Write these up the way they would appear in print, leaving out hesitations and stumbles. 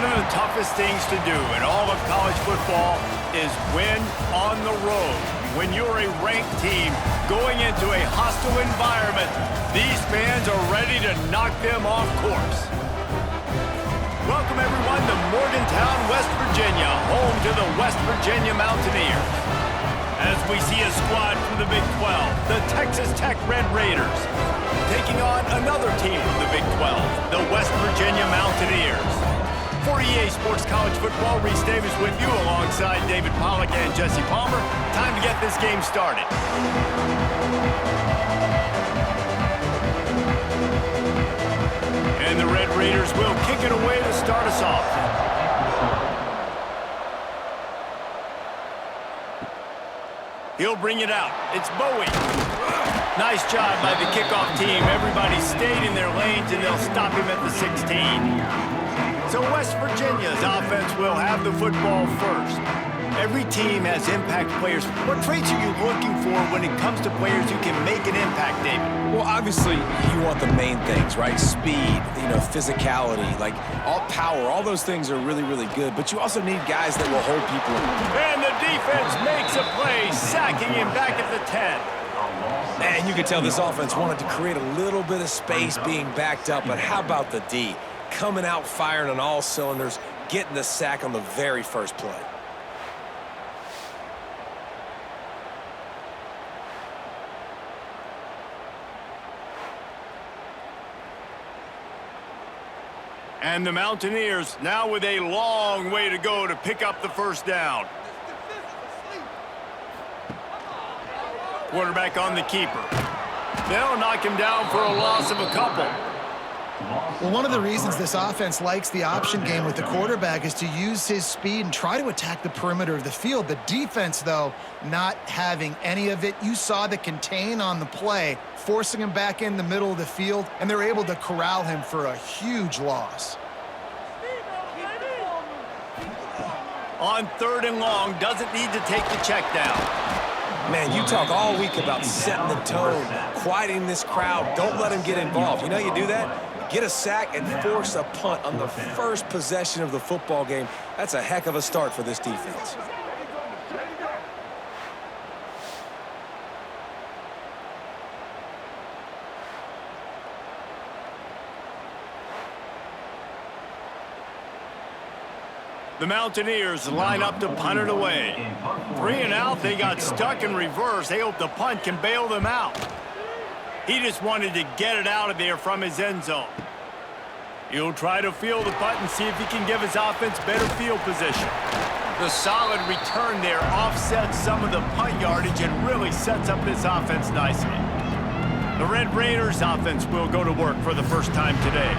One of the toughest things to do in all of college football is win on the road. When you're a ranked team going into a hostile environment, these fans are ready to knock them off course. Welcome, everyone, to Morgantown, West Virginia, home to the West Virginia Mountaineers. As we see a squad from the Big 12, the Texas Tech Red Raiders, taking on another team from the Big 12, the West Virginia Mountaineers. For EA Sports College Football, Reese Davis with you alongside David Pollack and Jesse Palmer. Time to get this game started. And the Red Raiders will kick it away to start us off. He'll bring it out. It's Bowie. Nice job by the kickoff team. Everybody stayed in their lanes, and they'll stop him at the 16. So West Virginia's offense will have the football first. Every team has impact players. What traits are you looking for when it comes to players who can make an impact, David? Well, obviously, you want the main things, right? Speed, physicality, like all power. All those things are really, really good. But you also need guys that will hold people in. And the defense makes a play, sacking him back at the 10. And you can tell this offense wanted to create a little bit of space being backed up. But how about the D? Coming out firing on all cylinders, getting the sack on the very first play. And the Mountaineers now with a long way to go to pick up the first down. Quarterback on the keeper. They'll knock him down for a loss of a couple. Well, one of the reasons this offense likes the option game with the quarterback is to use his speed and try to attack the perimeter of the field. The defense, though, not having any of it. You saw the contain on the play, forcing him back in the middle of the field, and they're able to corral him for a huge loss. On 3rd and long, doesn't need to take the check down. Man, you talk all week about setting the tone, quieting this crowd. Don't let them get involved. You know how you do that? Get a sack and force a punt on the first possession of the football game. That's a heck of a start for this defense. The Mountaineers line up to punt it away. 3 and out, they got stuck in reverse. They hope the punt can bail them out. He just wanted to get it out of there from his end zone. He'll try to field the punt and see if he can give his offense better field position. The solid return there offsets some of the punt yardage and really sets up this offense nicely. The Red Raiders offense will go to work for the first time today.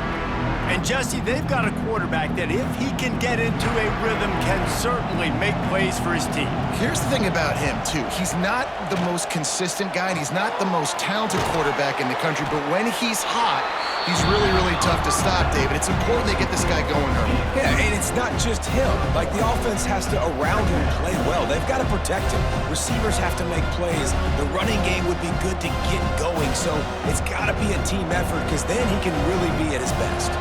And Jesse, they've got a quarterback that if he can get into a rhythm can certainly make plays for his team. Here's the thing about him, too. He's not the most consistent guy, and he's not the most talented quarterback in the country, but when he's hot, he's really, really tough to stop, David. It's important they get this guy going early. Yeah, and it's not just him. Like, the offense has to, around him, play well. They've got to protect him. Receivers have to make plays. The running game would be good to get going, so it's got to be a team effort because then he can really be at his best.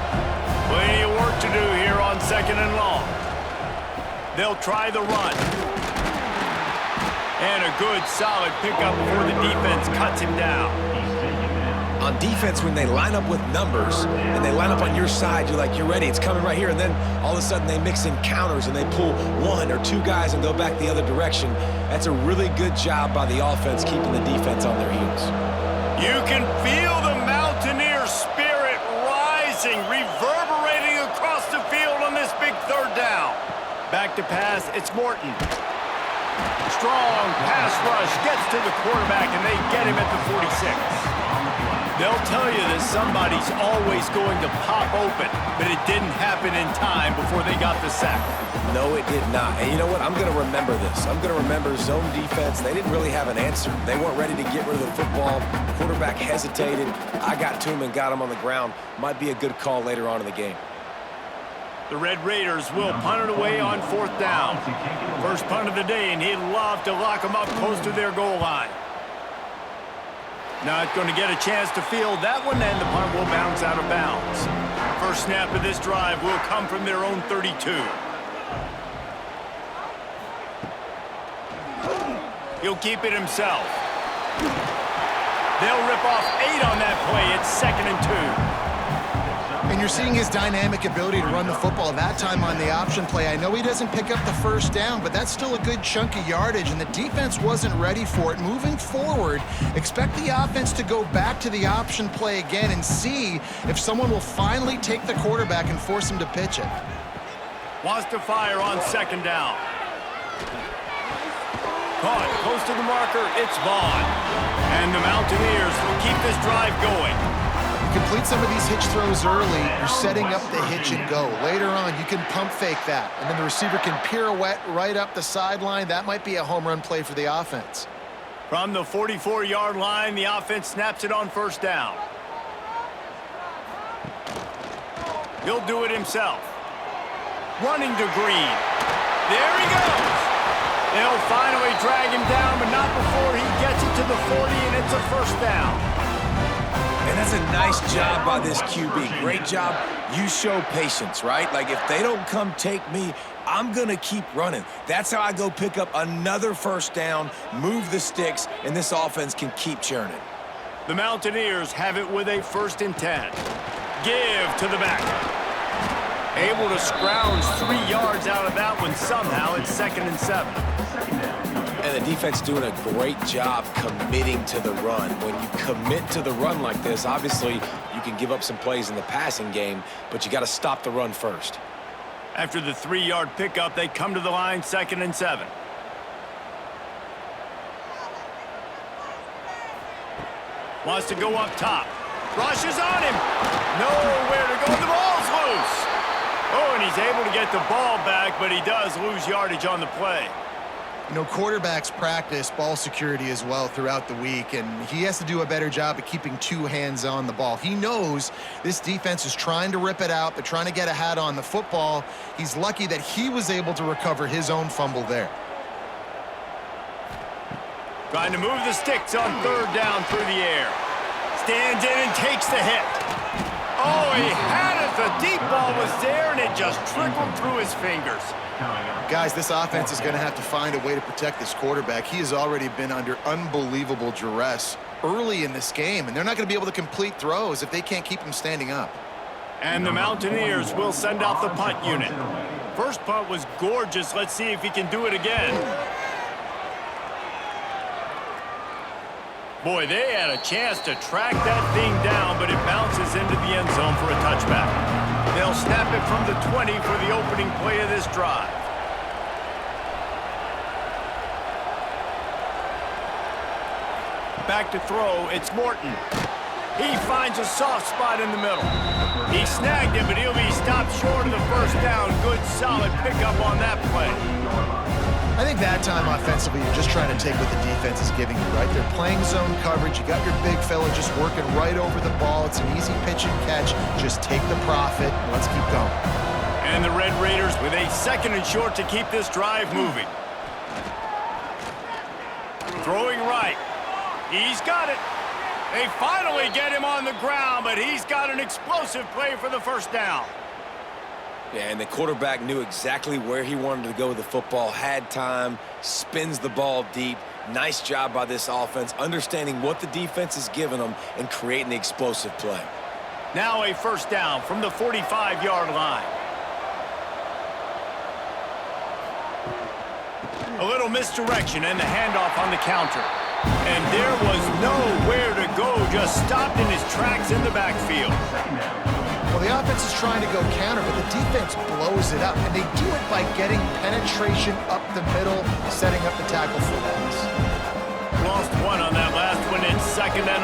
Plenty of work to do here on 2nd and long. They'll try the run. And a good, solid pickup before the defense cuts him down. On defense, when they line up with numbers and they line up on your side, you're like, you're ready, it's coming right here. And then all of a sudden they mix in counters and they pull 1 or 2 guys and go back the other direction. That's a really good job by the offense keeping the defense on their heels. You can feel the Mountaineer spirit rising, reverberating across the field on this big 3rd down. Back to pass, it's Morton. Strong pass rush gets to the quarterback, and they get him at the 46. They'll tell you that somebody's always going to pop open, but it didn't happen in time before they got the sack. No, it did not. And you know what? I'm going to remember this. I'm going to remember zone defense. They didn't really have an answer. They weren't ready to get rid of the football. Quarterback hesitated. I got to him and got him on the ground. Might be a good call later on in the game. The Red Raiders will punt it away on 4th down. First punt of the day, and he'd love to lock them up close to their goal line. Not going to get a chance to field that one, and the punt will bounce out of bounds. First snap of this drive will come from their own 32. He'll keep it himself. They'll rip off 8 on that play. It's 2nd and 2. And you're seeing his dynamic ability to run the football. That time on the option play, I know he doesn't pick up the first down, but that's still a good chunk of yardage, and the defense wasn't ready for it. Moving forward, expect the offense to go back to the option play again and see if someone will finally take the quarterback and force him to pitch it. Wants to fire on 2nd down. Caught close to the marker. It's Vaughn. And the Mountaineers will keep this drive going. Complete some of these hitch throws early, you're setting up the hitch and go. Later on, you can pump fake that, and then the receiver can pirouette right up the sideline. That might be a home run play for the offense. From the 44-yard line, the offense snaps it on 1st down. He'll do it himself. Running to Green. There he goes. They'll finally drag him down, but not before he gets it to the 40, and it's a 1st down. And that's a nice job by this QB. Great job. You show patience, right? Like, if they don't come take me, I'm going to keep running. That's how I go pick up another 1st down, move the sticks, and this offense can keep churning. The Mountaineers have it with a 1st and 10. Give to the back. Able to scrounge 3 yards out of that one somehow. It's 2nd and 7. And the defense doing a great job committing to the run. When you commit to the run like this, obviously you can give up some plays in the passing game, but you got to stop the run first. After the 3-yard pickup, they come to the line, 2nd and 7. Wants to go up top. Rushes on him. Nowhere to go. The ball's loose. Oh, and he's able to get the ball back, but he does lose yardage on the play. You know, quarterbacks practice ball security as well throughout the week, and he has to do a better job of keeping 2 hands on the ball. He knows this defense is trying to rip it out, but trying to get a hat on the football. He's lucky that he was able to recover his own fumble there. Trying to move the sticks on 3rd down through the air. Stands in and takes the hit. Oh, he had it. The deep ball was there, and it just trickled through his fingers. Guys, this offense is going to have to find a way to protect this quarterback. He has already been under unbelievable duress early in this game, and they're not going to be able to complete throws if they can't keep him standing up. And the Mountaineers will send out the punt unit. First punt was gorgeous. Let's see if he can do it again. Boy, they had a chance to track that thing down, but it bounces into the end zone for a touchback. They'll snap it from the 20 for the opening play of this drive. Back to throw, it's Morton. He finds a soft spot in the middle. He snagged it, but he'll be stopped short of the 1st down. Good, solid pickup on that play. I think that time offensively, you're just trying to take what the defense is giving you, right? They're playing zone coverage. You got your big fella just working right over the ball. It's an easy pitch and catch. Just take the profit. Let's keep going. And the Red Raiders with a 2nd and short to keep this drive moving. Throwing right. He's got it. They finally get him on the ground, but he's got an explosive play for the 1st down. Yeah, and the quarterback knew exactly where he wanted to go with the football, had time, spins the ball deep. Nice job by this offense, understanding what the defense is giving them and creating the explosive play. Now a 1st down from the 45-yard line. A little misdirection and the handoff on the counter. And there was nowhere to go, just stopped in his tracks in the backfield. Well, the offense is trying to go counter, but the defense blows it up, and they do it by getting penetration up the middle, setting up the tackle for loss. Lost 1 on that last one. It's 2nd and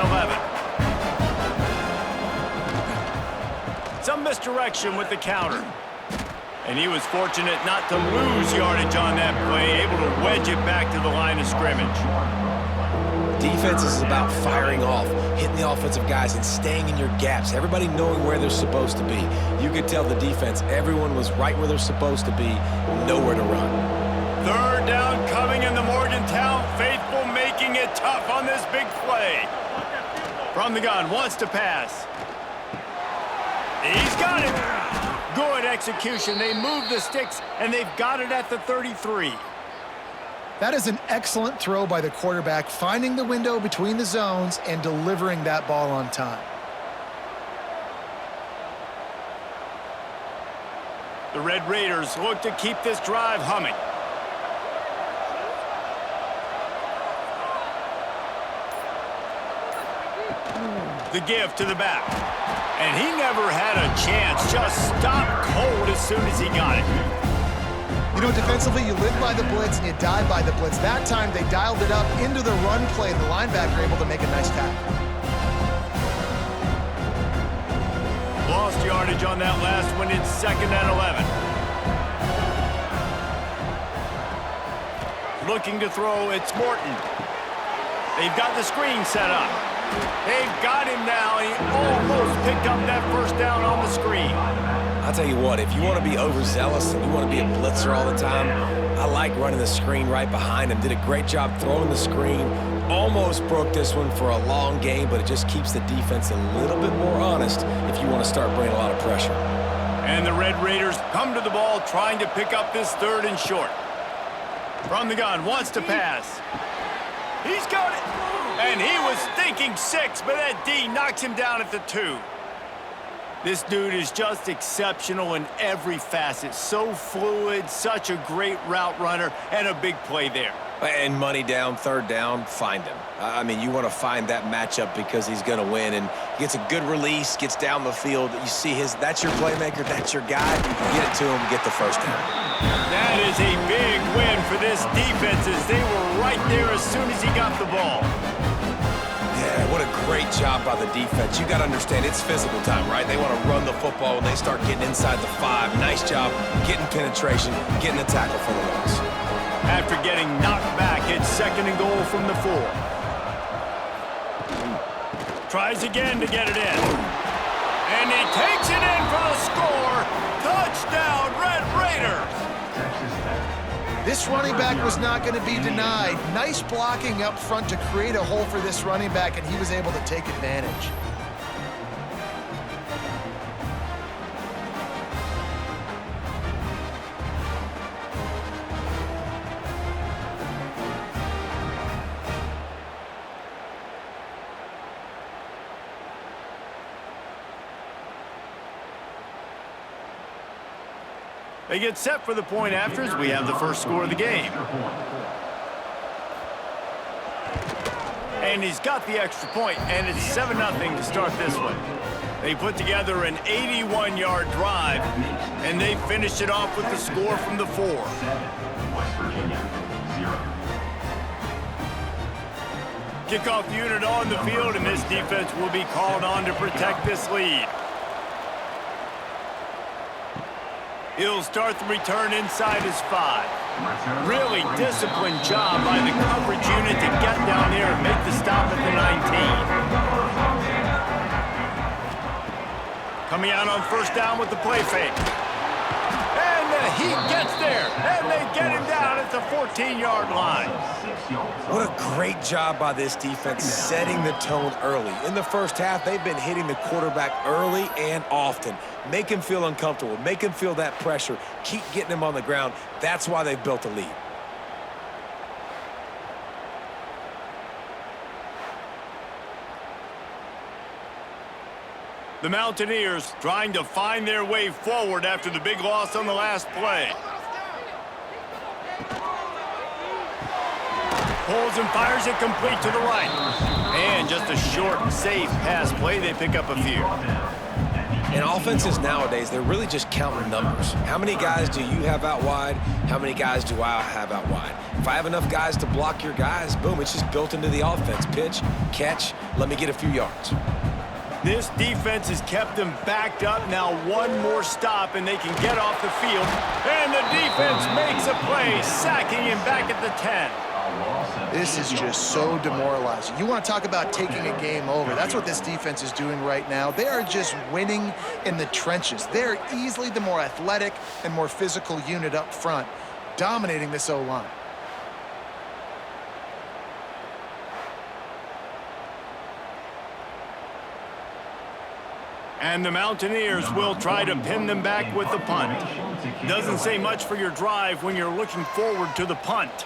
11. Some misdirection with the counter. And he was fortunate not to lose yardage on that play, able to wedge it back to the line of scrimmage. Defense is about firing off, hitting the offensive guys, and staying in your gaps. Everybody knowing where they're supposed to be. You could tell the defense, everyone was right where they're supposed to be, nowhere to run. 3rd down coming in the Morgantown faithful, making it tough on this big play. From the gun, wants to pass. He's got it. Good execution. They move the sticks, and they've got it at the 33. That is an excellent throw by the quarterback, finding the window between the zones and delivering that ball on time. The Red Raiders look to keep this drive humming. The give to the back. And he never had a chance. Just stopped cold as soon as he got it. You know, defensively, you live by the blitz and you die by the blitz. That time, they dialed it up into the run play, and the linebacker able to make a nice tackle. Lost yardage on that last one. It's 2nd and 11. Looking to throw, it's Morton. They've got the screen set up. They've got him now. He almost picked up that first down on the screen. I'll tell you what, if you want to be overzealous and you want to be a blitzer all the time, I like running the screen right behind him. Did a great job throwing the screen. Almost broke this one for a long game, but it just keeps the defense a little bit more honest if you want to start bringing a lot of pressure. And the Red Raiders come to the ball trying to pick up this 3rd and short. From the gun, wants to pass. He's got it. And he was thinking 6, but that D knocks him down at the 2. This dude is just exceptional in every facet. So fluid, such a great route runner, and a big play there. And money down, 3rd down, find him. I mean, you want to find that matchup because he's going to win, and he gets a good release, gets down the field. You see that's your playmaker, that's your guy. Get it to him, get the first down. That is a big win for this defense as they were right there as soon as he got the ball. Yeah, what a great job by the defense. You got to understand, it's physical time, right? They want to run the football when they start getting inside the 5. Nice job getting penetration, getting a tackle for the loss. After getting knocked back, it's 2nd and goal from the 4. Tries again to get it in. And he takes it in for the score. Touchdown, Red Raiders. This running back was not going to be denied. Nice blocking up front to create a hole for this running back, and he was able to take advantage. They get set for the point after as we have the first score of the game. And he's got the extra point, and it's 7-0 to start this one. They put together an 81-yard drive, and they finished it off with the score from the 4. Kickoff unit on the field, and this defense will be called on to protect this lead. He'll start the return inside his 5. Really disciplined job by the coverage unit to get down there and make the stop at the 19. Coming out on 1st down with the play fake. And he gets there, and they get him down at the 14-yard line. What a great job by this defense setting the tone early. In the first half, they've been hitting the quarterback early and often. Make him feel uncomfortable. Make him feel that pressure. Keep getting him on the ground. That's why they've built a lead. The Mountaineers trying to find their way forward after the big loss on the last play. Pulls and fires it complete to the right. And just a short, safe pass play. They pick up a few. In offenses nowadays, they're really just counting numbers. How many guys do you have out wide? How many guys do I have out wide? If I have enough guys to block your guys, boom, it's just built into the offense. Pitch, catch, let me get a few yards. This defense has kept them backed up. Now one more stop, and they can get off the field. And the defense makes a play, sacking him back at the 10. This is just so demoralizing. You want to talk about taking a game over. That's what this defense is doing right now. They are just winning in the trenches. They're easily the more athletic and more physical unit up front, dominating this O-line. And the Mountaineers will try to pin them back with the punt. Doesn't say much for your drive when you're looking forward to the punt.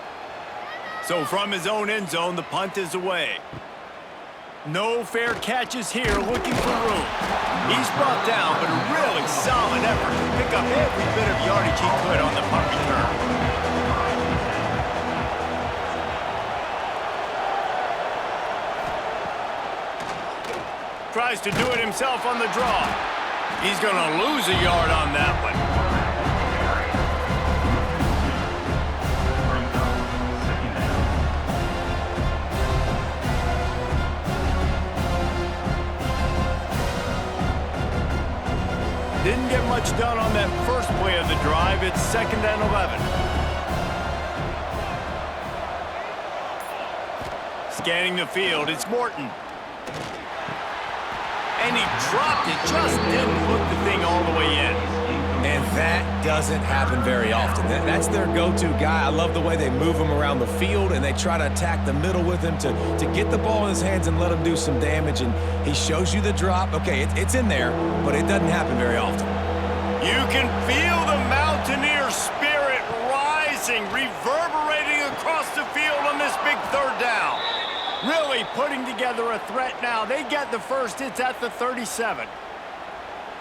So from his own end zone, the punt is away. No fair catches here, looking for room. He's brought down, but a really solid effort to pick up every bit of yardage he could on the punt return. Tries to do it himself on the draw. He's going to lose a yard on that one. Didn't get much done on that first play of the drive. It's 2nd and 11. Scanning the field, it's Morton. And he dropped it, just didn't hook the thing all the way in. And that doesn't happen very often. That's their go-to guy. I love the way they move him around the field, and they try to attack the middle with him to get the ball in his hands and let him do some damage. And he shows you the drop. Okay, it's in there, but it doesn't happen very often. You can feel the Mountaineer spirit rising, reverberating across the field on this big 3rd down. Really putting together a threat now. They get the first. It's at the 37.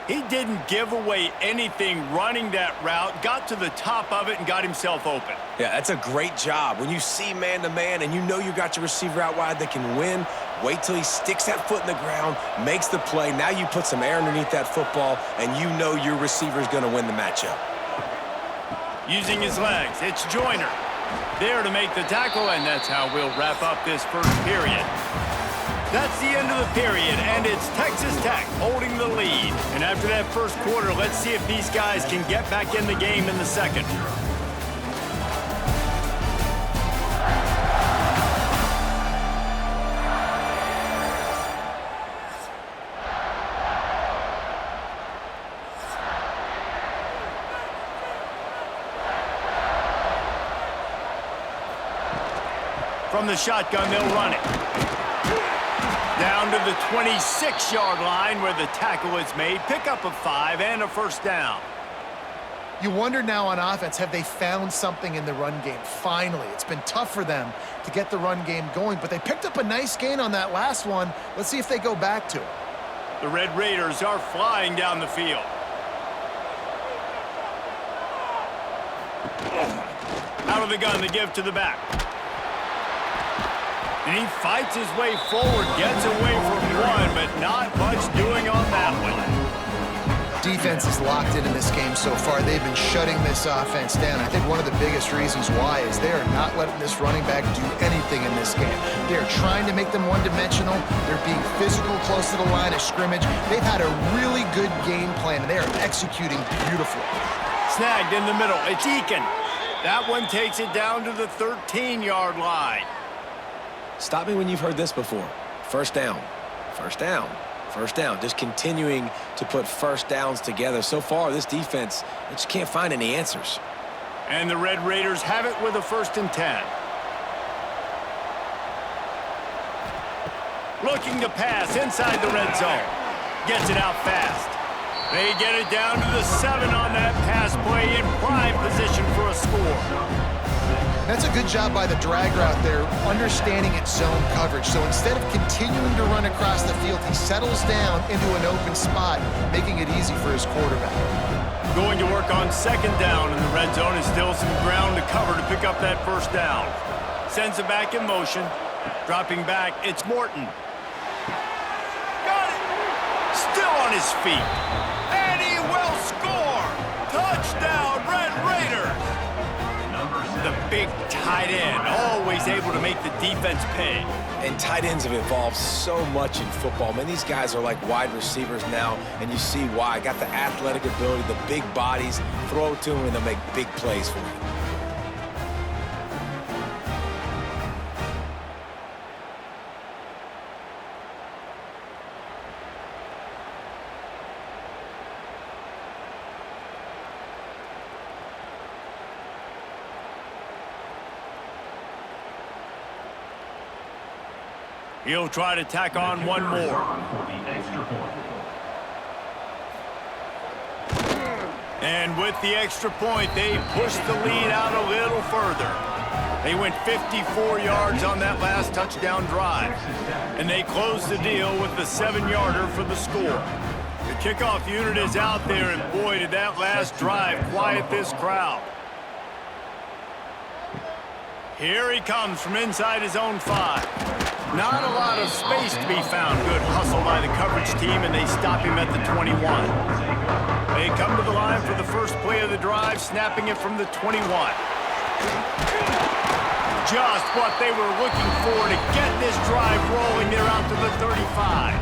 He didn't give away anything running that route, got to the top of it and got himself open. Yeah, that's a great job. When you see man-to-man and you know you got your receiver out wide that can win, wait till he sticks that foot in the ground, makes the play. Now you put some air underneath that football, and you know your receiver's going to win the matchup. Using his legs, it's Joyner. There to make the tackle, and that's how we'll wrap up this first period. That's the end of the period, and it's Texas Tech holding the lead. And after that first quarter, let's see if these guys can get back in the game in the second. From the shotgun, they'll run it. Down to the 26-yard line where the tackle is made. Pick up a 5 and a first down. You wonder now on offense, have they found something in the run game? Finally, it's been tough for them to get the run game going, but they picked up a nice gain on that last one. Let's see if they go back to it. The Red Raiders are flying down the field. Out of the gun, they give to the back. And he fights his way forward, gets away from one, but not much doing on that one. Defense is locked in this game so far. They've been shutting this offense down. I think one of the biggest reasons why is they are not letting this running back do anything in this game. They are trying to make them one-dimensional. They're being physical close to the line of scrimmage. They've had a really good game plan, and they are executing beautifully. Snagged in the middle. It's Eakin. That one takes it down to the 13-yard line. Stop me when you've heard this before. First down, first down, first down. Just continuing to put first downs together. So far, this defense, they just can't find any answers. And the Red Raiders have it with a 1st and 10. Looking to pass inside the red zone. Gets it out fast. They get it down to the 7 on that pass play in prime position for a score. That's a good job by the drag route there, understanding its zone coverage. So instead of continuing to run across the field, he settles down into an open spot, making it easy for his quarterback. Going to work on 2nd down in the red zone, and still some ground to cover to pick up that first down. Sends it back in motion. Dropping back, it's Morton. Got it! Still on his feet. And he will score! Touchdown, Red Raiders! The big tight end, always able to make the defense pay. And tight ends have evolved so much in football. Man, these guys are like wide receivers now, and you see why. Got the athletic ability, the big bodies. Throw it to them, and they'll make big plays for you. He'll try to tack on one more. And with the extra point, they pushed the lead out a little further. They went 54 yards on that last touchdown drive. And they closed the deal with the 7-yarder for the score. The kickoff unit is out there, and boy, did that last drive quiet this crowd. Here he comes from inside his own 5. Not a lot of space to be found. Good hustle by the coverage team, and they stop him at the 21. They come to the line for the first play of the drive, snapping it from the 21. Just what they were looking for to get this drive rolling. They're out to the 35.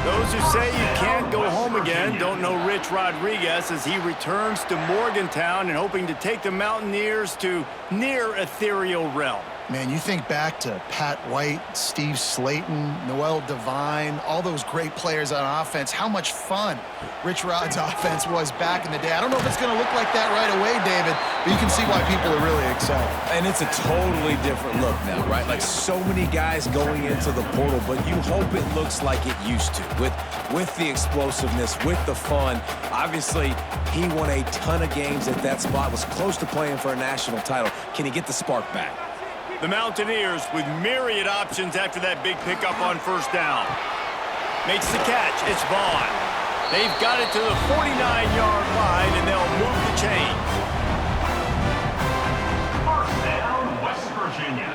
Those who say you can't go home again don't know Rich Rodriguez as he returns to Morgantown and hoping to take the Mountaineers to near ethereal realm. Man, you think back to Pat White, Steve Slayton, Noel Devine, all those great players on offense. How much fun Rich Rod's offense was back in the day. I don't know if it's going to look like that right away, David, but you can see why people are really excited. And it's a totally different look now, right? Like so many guys going into the portal, but you hope it looks like it used to with the explosiveness, with the fun. Obviously, he won a ton of games at that spot, was close to playing for a national title. Can he get the spark back? The Mountaineers with myriad options after that big pickup on first down. Makes the catch. It's Vaughn. They've got it to the 49-yard line, and they'll move the chain. First down, West Virginia.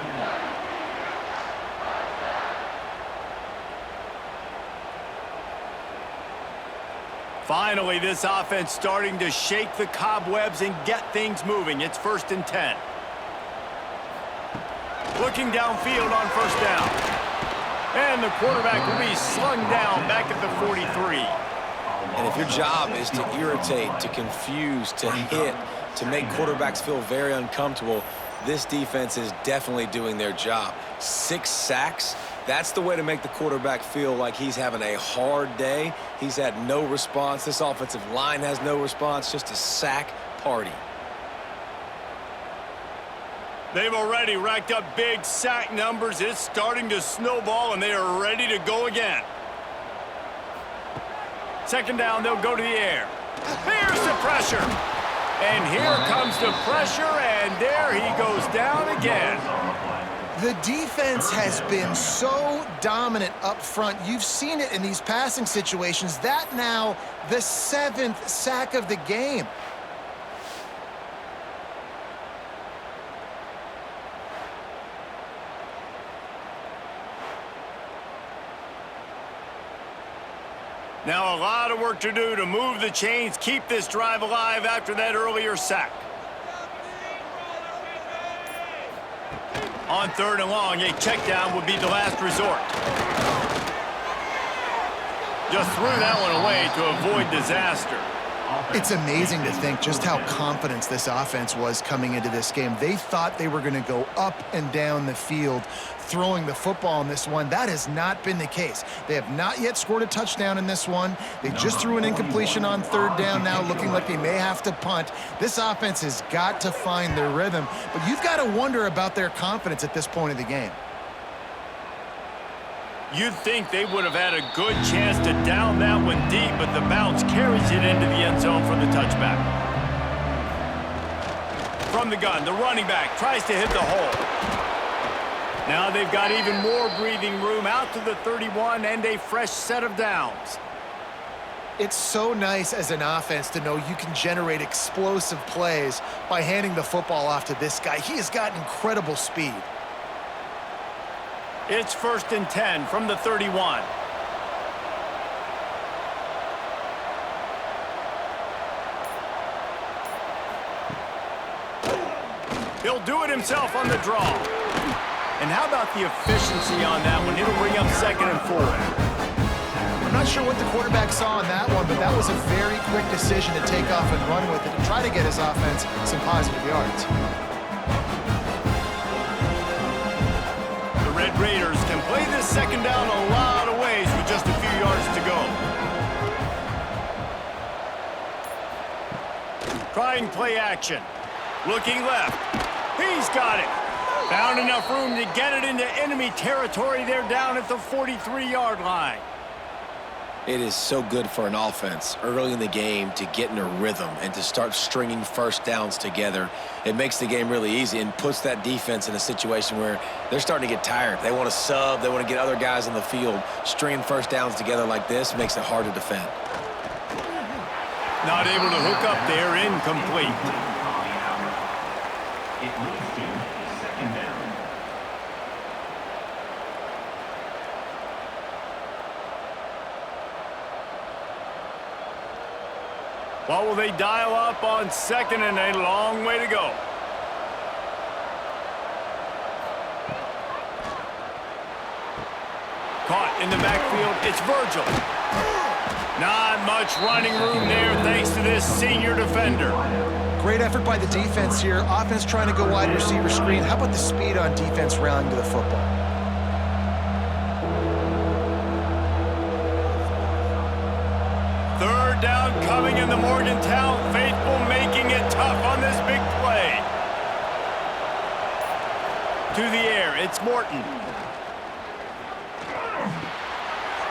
Finally, this offense starting to shake the cobwebs and get things moving. It's 1st and 10. Looking downfield on first down. And the quarterback will be slung down back at the 43. And if your job is to irritate, to confuse, to hit, to make quarterbacks feel very uncomfortable, this defense is definitely doing their job. 6 sacks, that's the way to make the quarterback feel like he's having a hard day. He's had no response. This offensive line has no response, just a sack party. They've already racked up big sack numbers. It's starting to snowball, and they are ready to go again. 2nd down, they'll go to the air. Here's the pressure. And here comes the pressure, and there he goes down again. The defense has been so dominant up front. You've seen it in these passing situations. That now the 7th sack of the game. Now a lot of work to do to move the chains, keep this drive alive after that earlier sack. On 3rd and long, a check down would be the last resort. Just threw that one away to avoid disaster. It's amazing to think just how confident this offense was coming into this game. They thought they were going to go up and down the field throwing the football in this one. That has not been the case. They have not yet scored a touchdown in this one. They just threw an incompletion on 3rd down now, looking like they may have to punt. This offense has got to find their rhythm, but you've got to wonder about their confidence at this point of the game. You'd think they would have had a good chance to down that one deep, but the bounce carries it into the end zone for the touchback. From the gun, the running back tries to hit the hole. Now they've got even more breathing room out to the 31 and a fresh set of downs. It's so nice as an offense to know you can generate explosive plays by handing the football off to this guy. He has got incredible speed. It's 1st and 10 from the 31. He'll do it himself on the draw. And how about the efficiency on that one? It'll bring up 2nd and 4. I'm not sure what the quarterback saw on that one, but that was a very quick decision to take off and run with it and try to get his offense some positive yards. The Red Raiders can play this 2nd down a lot of ways with just a few yards to go. Trying play action. Looking left. He's got it. Found enough room to get it into enemy territory. They're down at the 43-yard line. It is so good for an offense early in the game to get in a rhythm and to start stringing first downs together. It makes the game really easy and puts that defense in a situation where they're starting to get tired. They want to sub. They want to get other guys on the field. Stringing first downs together like this makes it hard to defend. Not able to hook up there, incomplete. It leads to second down. What will they dial up on second and a long way to go? Caught in the backfield, it's Virgil. Not much running room there thanks to this senior defender. Great effort by the defense here. Offense trying to go wide receiver screen. How about the speed on defense rallying to the football? Third down coming in the Morgantown faithful, making it tough on this big play. To the air, it's Morton.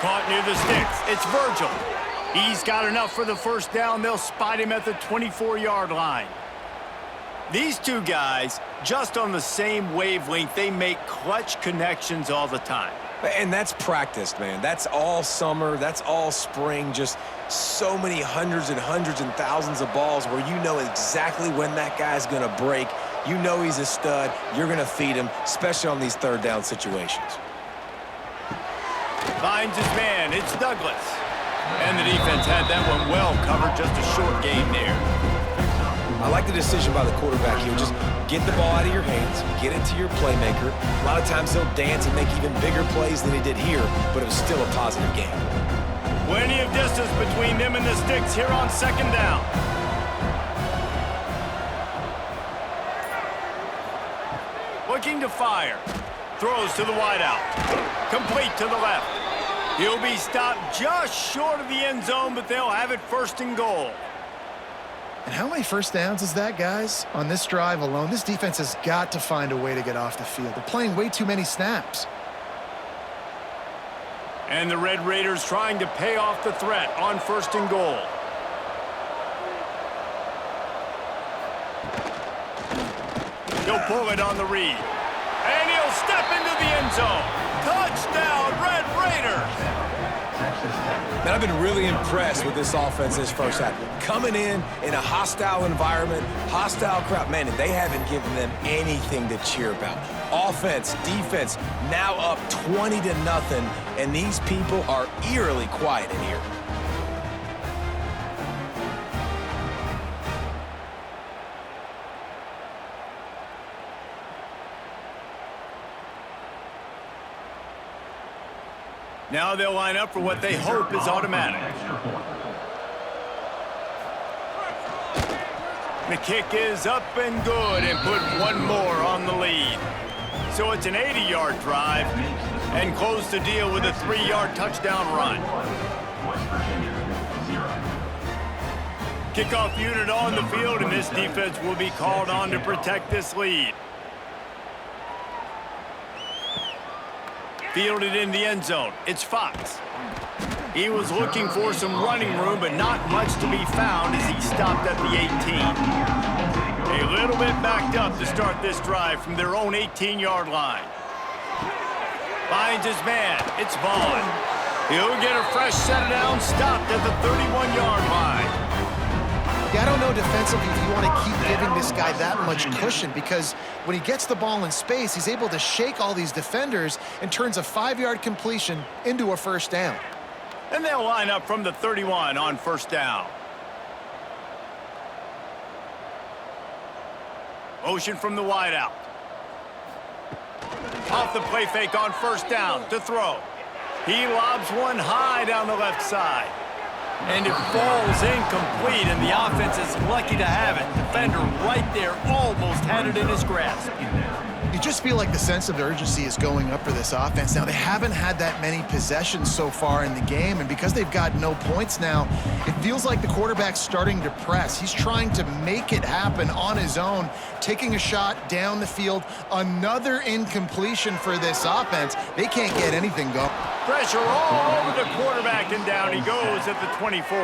Caught near the sticks, it's Virgil. He's got enough for the first down. They'll spot him at the 24-yard line. These two guys, just on the same wavelength, they make clutch connections all the time. And that's practiced, man. That's all summer. That's all spring. Just so many hundreds and thousands of balls where you know exactly when that guy's going to break. You know he's a stud. You're going to feed him, especially on these third down situations. Finds his man. It's Douglas. And the defense had that one well covered. Just a short gain there. I like the decision by the quarterback here. Just get the ball out of your hands, get it to your playmaker. A lot of times he'll dance and make even bigger plays than he did here, but it was still a positive game. Plenty of distance between them and the sticks here on second down. Looking to fire. Throws to the wideout. Complete to the left. He'll be stopped just short of the end zone, but they'll have it first and goal. And how many first downs is that, guys? On this drive alone, this defense has got to find a way to get off the field. They're playing way too many snaps. And the Red Raiders trying to pay off the threat on first and goal. He'll pull it on the read. And he'll step into the end zone. Touchdown, Red Raiders! And I've been really impressed with this offense this first half. Coming in a hostile environment, hostile crowd, man, they haven't given them anything to cheer about. Offense, defense, now up 20-0, and these people are eerily quiet in here. Now they'll line up for what they hope is automatic. The kick is up and good and put one more on the lead. So it's an 80-yard drive and close the deal with a 3-yard touchdown run. Kickoff unit on the field, and this defense will be called on to protect this lead. Fielded in the end zone. It's Fox. He was looking for some running room, but not much to be found as he stopped at the 18. A little bit backed up to start this drive from their own 18-yard line. Finds his man. It's Vaughn. He'll get a fresh set down, stopped at the 31-yard line. Yeah, I don't know defensively if you want to keep giving this guy that much cushion, because when he gets the ball in space, he's able to shake all these defenders and turns a 5-yard completion into a first down. And they'll line up from the 31 on first down. Motion from the wideout. Off the play fake on first down to throw. He lobs one high down the left side. And it falls incomplete, and the offense is lucky to have it. Defender right there almost had it in his grasp. You just feel like the sense of urgency is going up for this offense. Now, they haven't had that many possessions so far in the game, and because they've got no points now, it feels like the quarterback's starting to press. He's trying to make it happen on his own, taking a shot down the field. Another incompletion for this offense. They can't get anything going. Pressure all over the quarterback, and down he goes at the 24.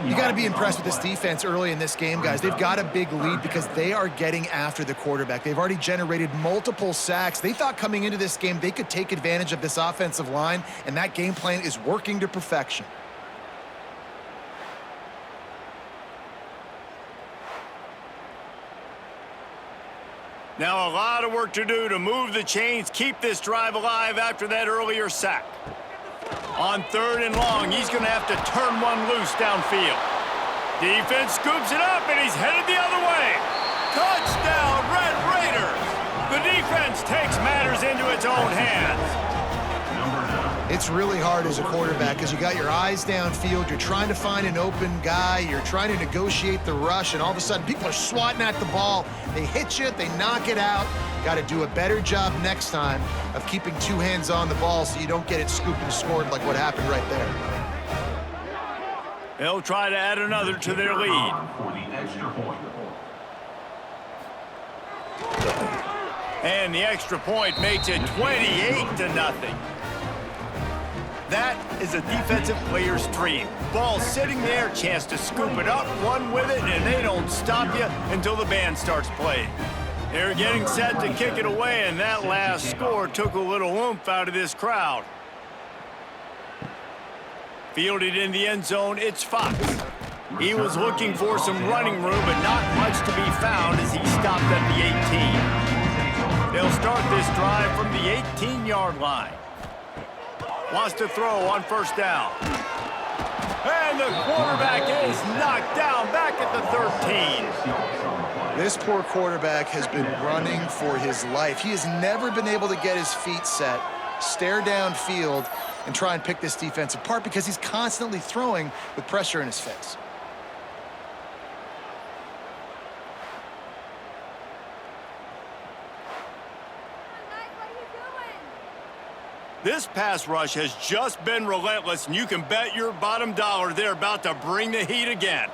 You got to be impressed with this defense early in this game, guys. They've got a big lead because they are getting after the quarterback. They've already generated multiple sacks. They thought coming into this game they could take advantage of this offensive line, and that game plan is working to perfection. Now a lot of work to do to move the chains, keep this drive alive after that earlier sack. On 3rd and long, he's going to have to turn one loose downfield. Defense scoops it up, and he's headed the other way. Touchdown, Red Raiders! The defense takes matters into its own hands. It's really hard as a quarterback because you got your eyes downfield, you're trying to find an open guy, you're trying to negotiate the rush, and all of a sudden people are swatting at the ball. They hit you, they knock it out. Got to do a better job next time of keeping 2 hands on the ball so you don't get it scooped and scored like what happened right there. They'll try to add another to their lead. For the extra point. And the extra point makes it 28-0. That is a defensive player's dream. Ball sitting there, chance to scoop it up, run with it, and they don't stop you until the band starts playing. They're getting set to kick it away, and that last score took a little oomph out of this crowd. Fielded in the end zone, it's Fox. He was looking for some running room, but not much to be found as he stopped at the 18. They'll start this drive from the 18-yard line. Wants to throw on 1st down. And the quarterback is knocked down back at the 13. This poor quarterback has been running for his life. He has never been able to get his feet set, stare downfield, and try and pick this defense apart because he's constantly throwing with pressure in his face. This pass rush has just been relentless, and you can bet your bottom dollar they're about to bring the heat again.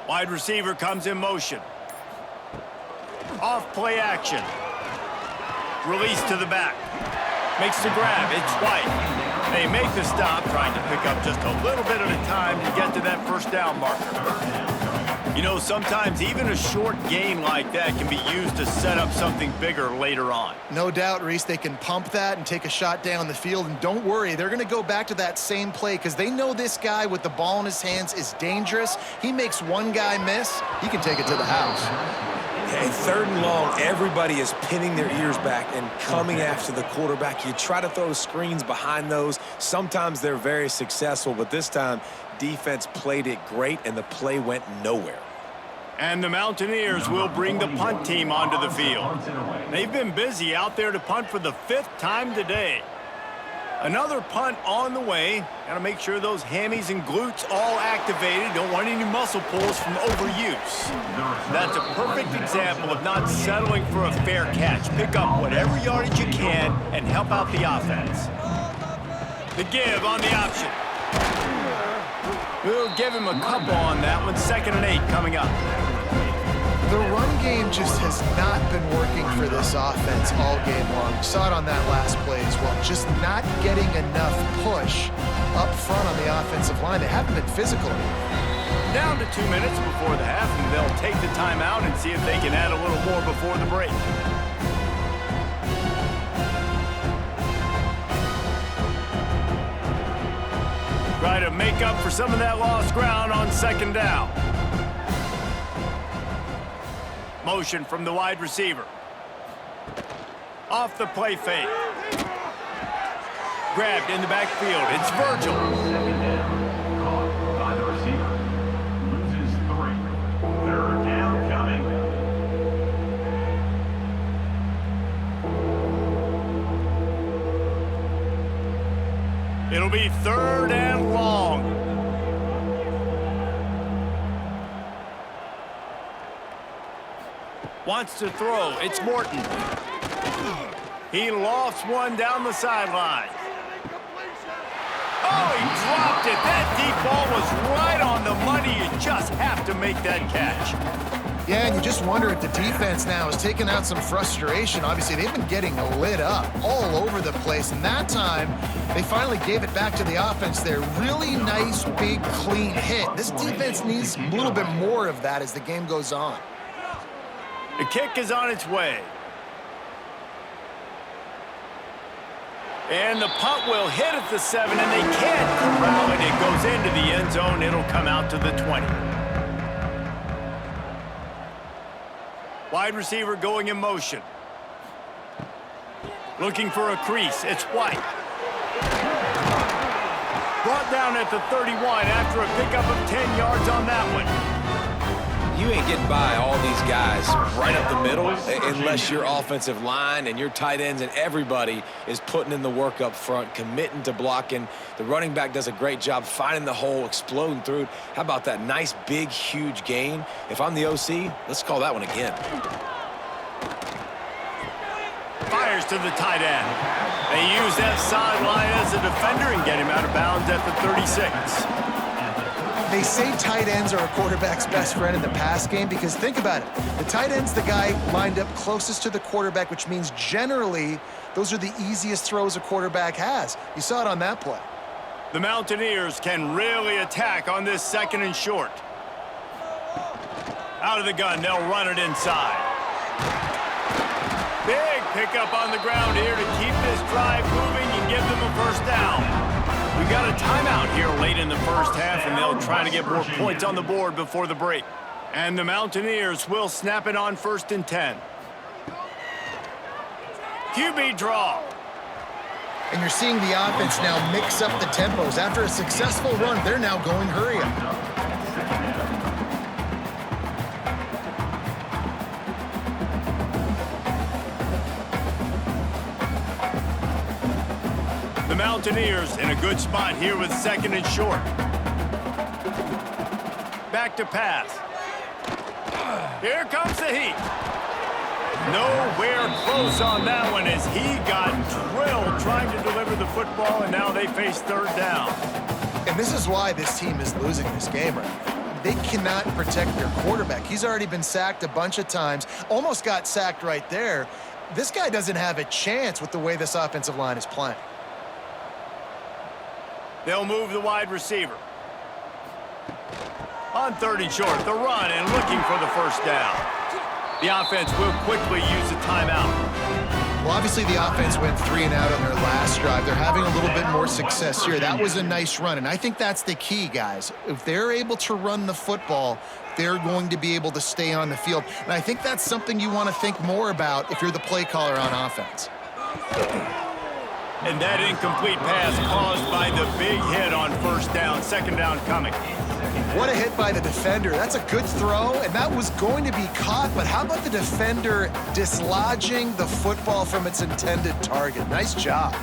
Wide receiver comes in motion. Off play action. Release to the back. Makes the grab. It's White. They make the stop, trying to pick up just a little bit at a time to get to that 1st down marker. You know, sometimes even a short gain like that can be used to set up something bigger later on. No doubt, Reese, they can pump that and take a shot down the field. And don't worry, they're going to go back to that same play because they know this guy with the ball in his hands is dangerous. He makes one guy miss, he can take it to the house. Okay, 3rd and long, everybody is pinning their ears back and coming after the quarterback. You try to throw screens behind those. Sometimes they're very successful, but this time, defense played it great, and the play went nowhere. And the Mountaineers will bring the punt team onto the field. They've been busy out there to punt for the 5th time today. Another punt on the way. Got to make sure those hammies and glutes all activated. Don't want any muscle pulls from overuse. That's a perfect example of not settling for a fair catch. Pick up whatever yardage you can and help out the offense. The give on the option. We'll give him a couple on that one. 2nd and 8 coming up. The run game just has not been working for this offense all game long. You saw it on that last play as well. Just not getting enough push up front on the offensive line. They haven't been physical. Down to 2 minutes before the half, and they'll take the timeout and see if they can add a little more before the break. Try to make up for some of that lost ground on 2nd down. Motion from the wide receiver. Off the play fake. Grabbed in the backfield. It's Virgil. 2nd down. Caught by the receiver. Loses 3. 3rd down coming. It'll be 3rd and long. Wants to throw. It's Morton. He lofts one down the sideline. Oh, he dropped it. That deep ball was right on the money. You just have to make that catch. Yeah, and you just wonder if the defense now is taking out some frustration. Obviously, they've been getting lit up all over the place, and that time, they finally gave it back to the offense there. Really nice, big, clean hit. This defense needs a little bit more of that as the game goes on. The kick is on its way. And the punt will hit at the 7, and they can't corral it. It goes into the end zone. It'll come out to the 20. Wide receiver going in motion. Looking for a crease. It's White. Brought down at the 31 after a pickup of 10 yards on that one. You ain't getting by all these guys right up the middle unless your offensive line and your tight ends and everybody is putting in the work up front, committing to blocking. The running back does a great job finding the hole, exploding through it. How about that nice, big, huge gain? If I'm the OC, let's call that one again. Fires to the tight end. They use that sideline as a defender and get him out of bounds at the 36. They say tight ends are a quarterback's best friend in the pass game because think about it. The tight end's the guy lined up closest to the quarterback, which means generally those are the easiest throws a quarterback has. You saw it on that play. The Mountaineers can really attack on this 2nd and short. Out of the gun, they'll run it inside. Big pickup on the ground here to keep this drive moving and give them a first down. We got a timeout here late in the first half, and they'll try to get more points on the board before the break. And the Mountaineers will snap it on 1st and 10. QB draw. And you're seeing the offense now mix up the tempos. After a successful run, they're now going hurry up. The Mountaineers in a good spot here with 2nd and short. Back to pass. Here comes the heat. Nowhere close on that one as he got drilled trying to deliver the football, and now they face 3rd down. And this is why this team is losing this game right now. They cannot protect their quarterback. He's already been sacked a bunch of times, almost got sacked right there. This guy doesn't have a chance with the way this offensive line is playing. They'll move the wide receiver. On 3rd and short, the run and looking for the first down. The offense will quickly use a timeout. Well, obviously the offense went 3 and out on their last drive. They're having a little bit more success here. That was a nice run, and I think that's the key, guys. If they're able to run the football, they're going to be able to stay on the field. And I think that's something you want to think more about if you're the play caller on offense. And that incomplete pass caused by the big hit on 1st down. 2nd down coming. What a hit by the defender. That's a good throw, and that was going to be caught, but how about the defender dislodging the football from its intended target? Nice job.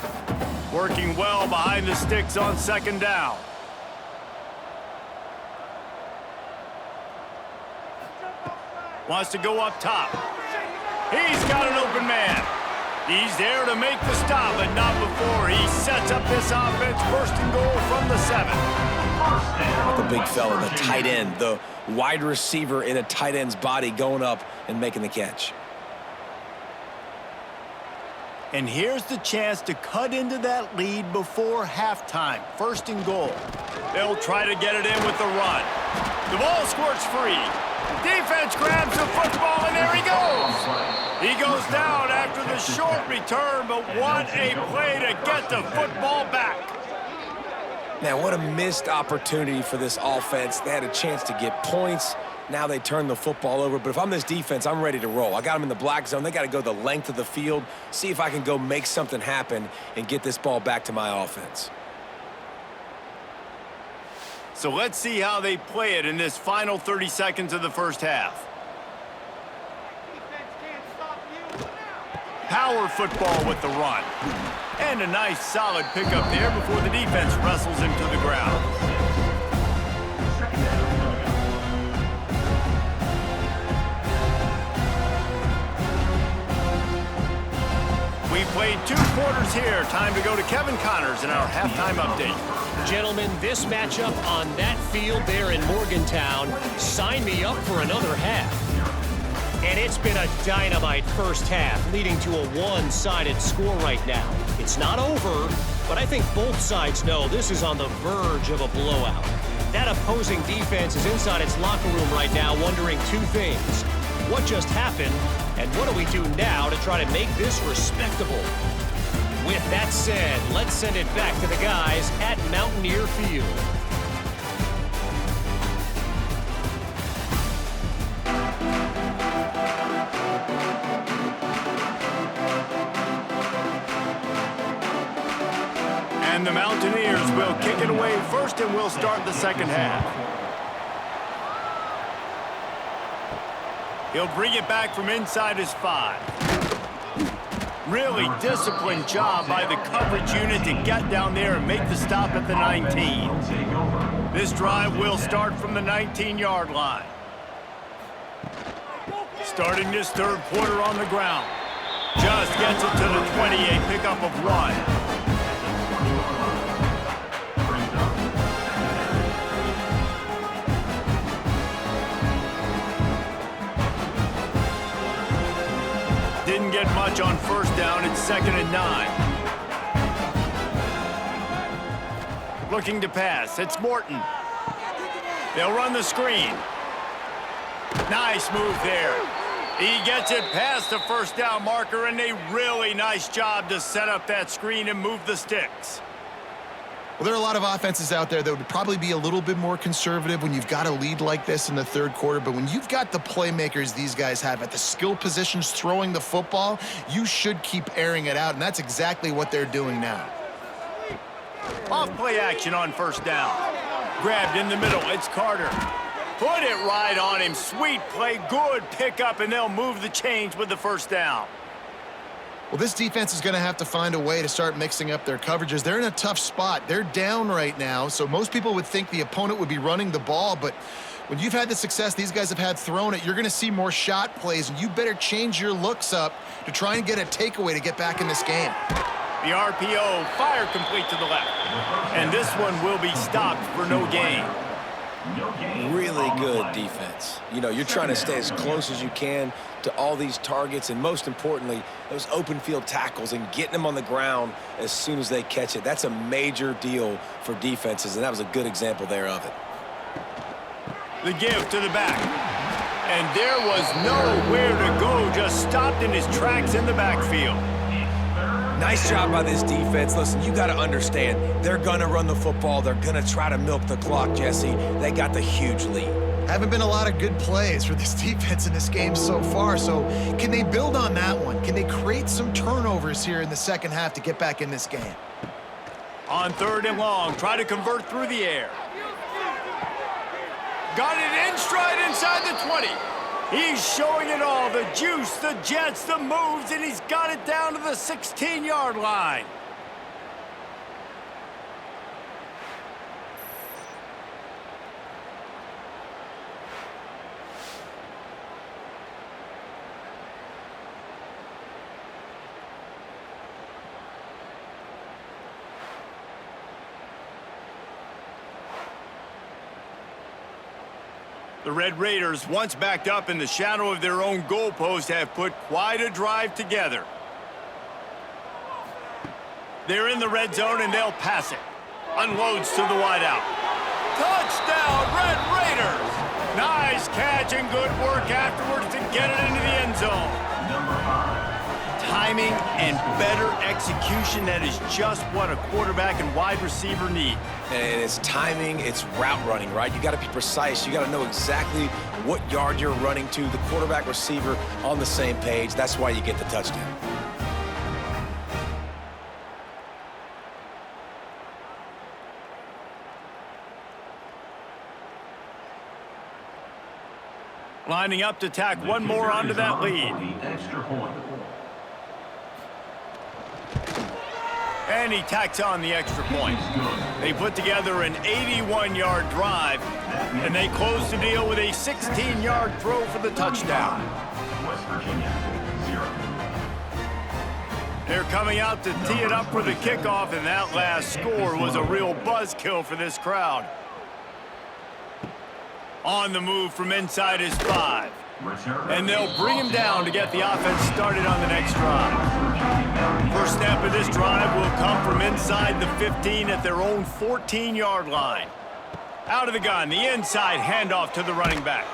Working well behind the sticks on 2nd down. Wants to go up top. He's got an open man. He's there to make the stop, but not before he sets up this offense. 1st and goal from the 7. The big fella, the tight end, the wide receiver in a tight end's body going up and making the catch. And here's the chance to cut into that lead before halftime. 1st and goal. They'll try to get it in with the run. The ball squirts free. Defense grabs the football, and there he goes. He goes down after the short return, but what a play to get the football back. Now, what a missed opportunity for this offense. They had a chance to get points. Now they turn the football over. But if I'm this defense, I'm ready to roll. I got them in the black zone. They got to go the length of the field, see if I can go make something happen and get this ball back to my offense. So let's see how they play it in this final 30 seconds of the first half. Power football with the run. And a nice solid pickup there before the defense wrestles him to the ground. We played 2 quarters here. Time to go to Kevin Connors in our halftime update. Gentlemen, this matchup on that field there in Morgantown, sign me up for another half. It's been a dynamite first half, leading to a one-sided score right now. It's not over, but I think both sides know this is on the verge of a blowout. That opposing defense is inside its locker room right now wondering two things. What just happened, and what do we do now to try to make this respectable? With that said, let's send it back to the guys at Mountaineer Field. And the Mountaineers will kick it away first, and we'll start the second half. He'll bring it back from inside his 5. Really disciplined job by the coverage unit to get down there and make the stop at the 19. This drive will start from the 19-yard line. Starting this third quarter on the ground. Just gets it to the 20, a pickup of 1. Didn't get much on first down. It's 2nd and 9. Looking to pass. It's Morton. They'll run the screen. Nice move there. He gets it past the first down marker, and a really nice job to set up that screen and move the sticks. Well, there are a lot of offenses out there that would probably be a little bit more conservative when you've got a lead like this in the third quarter. But when you've got the playmakers these guys have at the skill positions throwing the football, you should keep airing it out, and that's exactly what they're doing now. Off play action on first down. Grabbed in the middle. It's Carter. Put it right on him. Sweet play. Good pickup, and they'll move the chains with the first down. Well, this defense is going to have to find a way to start mixing up their coverages. They're in a tough spot. They're down right now, so most people would think the opponent would be running the ball, but when you've had the success these guys have had throwing it, you're going to see more shot plays, and you better change your looks up to try and get a takeaway to get back in this game. The RPO, fire complete to the left. And this one will be stopped for no gain. Really good defense. You know, you're trying to stay as close as you can to all these targets, and most importantly, those open field tackles and getting them on the ground as soon as they catch it. That's a major deal for defenses, and that was a good example there of it. The give to the back. And there was nowhere to go, just stopped in his tracks in the backfield. Nice job by this defense. Listen, you got to understand, they're going to run the football. They're going to try to milk the clock, Jesse. They got the huge lead. Haven't been a lot of good plays for this defense in this game so far, so can they build on that one? Can they create some turnovers here in the second half to get back in this game? On 3rd and long, try to convert through the air. Got it in stride inside the 20. He's showing it all, the juice, the jets, the moves, and he's got it down to the 16-yard line. The Red Raiders, once backed up in the shadow of their own goalpost, have put quite a drive together. They're in the red zone, and they'll pass it. Unloads to the wideout. Touchdown, Red Raiders! Nice catch and good work afterwards to get it into the end zone. Timing and better execution, that is just what a quarterback and wide receiver need. And it's timing, it's route running, right? You got to be precise. You got to know exactly what yard you're running to. The quarterback, receiver on the same page. That's why you get the touchdown. Lining up to tack one more onto that lead. And he tacks on the extra point. They put together an 81-yard drive, and they close the deal with a 16-yard throw for the touchdown. West Virginia, 0. They're coming out to tee it up for the kickoff, and that last score was a real buzzkill for this crowd. On the move from inside his 5. And they'll bring him down to get the offense started on the next drive. First snap of this drive will come from inside the 15 at their own 14-yard line. Out of the gun, the inside handoff to the running back.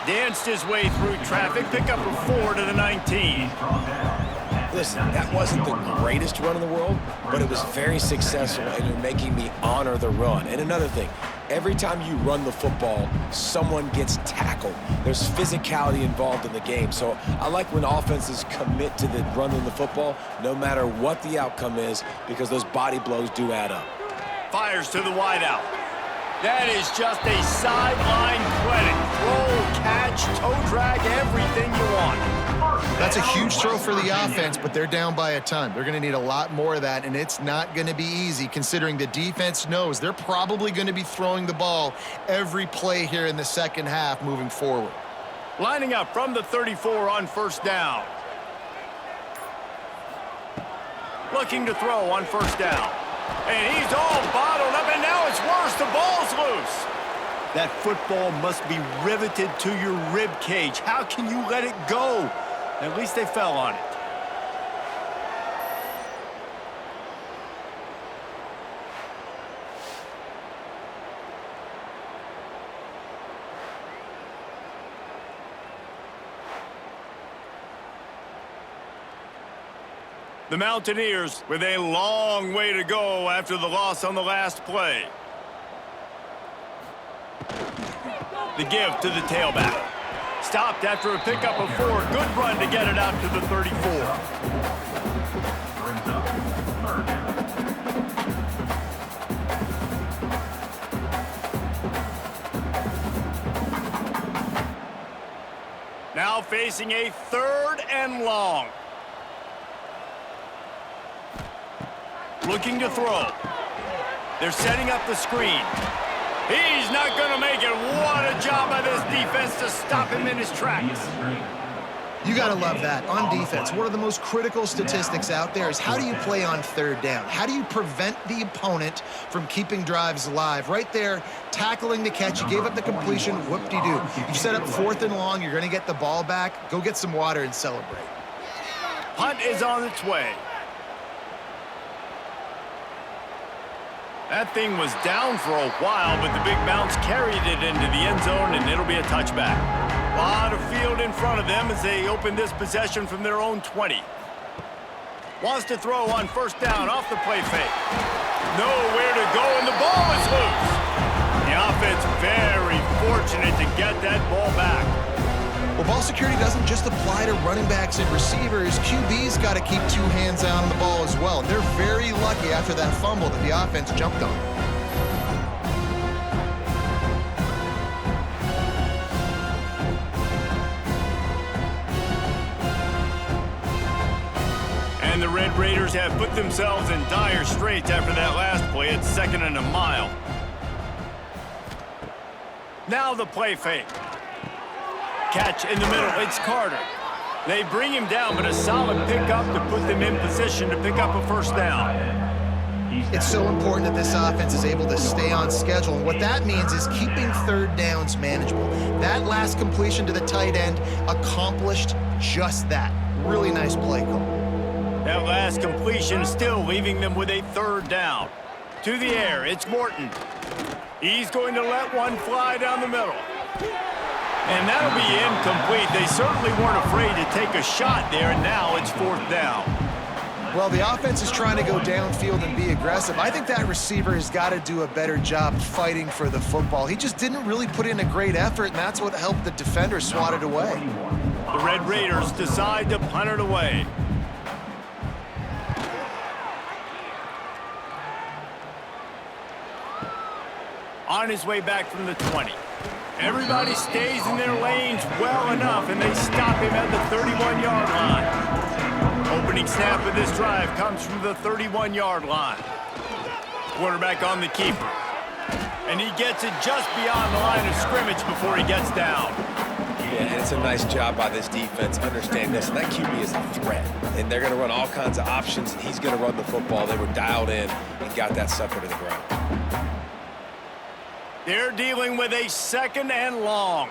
Danced his way through traffic, pick up a 4 to the 19. Listen, that wasn't the greatest run in the world, but it was very successful, and you're making me honor the run. And another thing, every time you run the football, someone gets tackled. There's physicality involved in the game. So I like when offenses commit to the running the football, no matter what the outcome is, because those body blows do add up. Fires to the wideout. That is just a sideline credit. Throw, catch, toe drag, everything you want. That's a huge throw for the offense, but they're down by a ton. They're going to need a lot more of that, and it's not going to be easy considering the defense knows they're probably going to be throwing the ball every play here in the second half moving forward. Lining up from the 34 on first down. Looking to throw on first down. And he's all bottled up, and now it's worse. The ball's loose. That football must be riveted to your rib cage. How can you let it go? At least they fell on it. The Mountaineers with a long way to go after the loss on the last play. The give to the tailback. Stopped after a pickup of 4. Good run to get it out to the 34. Now facing a 3rd and long. Looking to throw. They're setting up the screen. He's not going to make it. What a job by this defense to stop him in his tracks. You got to love that. On defense, one of the most critical statistics out there is how do you play on 3rd down? How do you prevent the opponent from keeping drives alive? Right there, tackling the catch. You gave up the completion. Whoop-de-doo. You set up 4th and long. You're going to get the ball back. Go get some water and celebrate. Punt is on its way. That thing was down for a while, but the big bounce carried it into the end zone, and it'll be a touchback. A lot of field in front of them as they open this possession from their own 20. Wants to throw on first down off the play fake. Nowhere to go, and the ball is loose. The offense very fortunate to get that ball back. Well, ball security doesn't just apply to running backs and receivers. QB's got to keep 2 hands on the ball as well. They're very lucky after that fumble that the offense jumped on. And the Red Raiders have put themselves in dire straits after that last play. It's 2nd and a mile. Now the play fake. Catch in the middle, it's Carter. They bring him down, but a solid pickup to put them in position to pick up a first down. It's so important that this offense is able to stay on schedule, and what that means is keeping 3rd downs manageable. That last completion to the tight end accomplished just that. Really nice play call. That last completion still leaving them with a 3rd down. To the air, it's Morton. He's going to let one fly down the middle. And that'll be incomplete. They certainly weren't afraid to take a shot there, and now it's 4th down. Well, the offense is trying to go downfield and be aggressive. I think that receiver has got to do a better job fighting for the football. He just didn't really put in a great effort, and that's what helped the defender swat it away. The Red Raiders decide to punt it away. On his way back from the 20. Everybody stays in their lanes well enough, and they stop him at the 31-yard line. Opening snap of this drive comes from the 31-yard line. Quarterback on the keeper. And he gets it just beyond the line of scrimmage before he gets down. Yeah, and it's a nice job by this defense. Understand this, that QB is a threat. And they're going to run all kinds of options, and he's going to run the football. They were dialed in and got that sucker to the ground. They're dealing with a 2nd and long.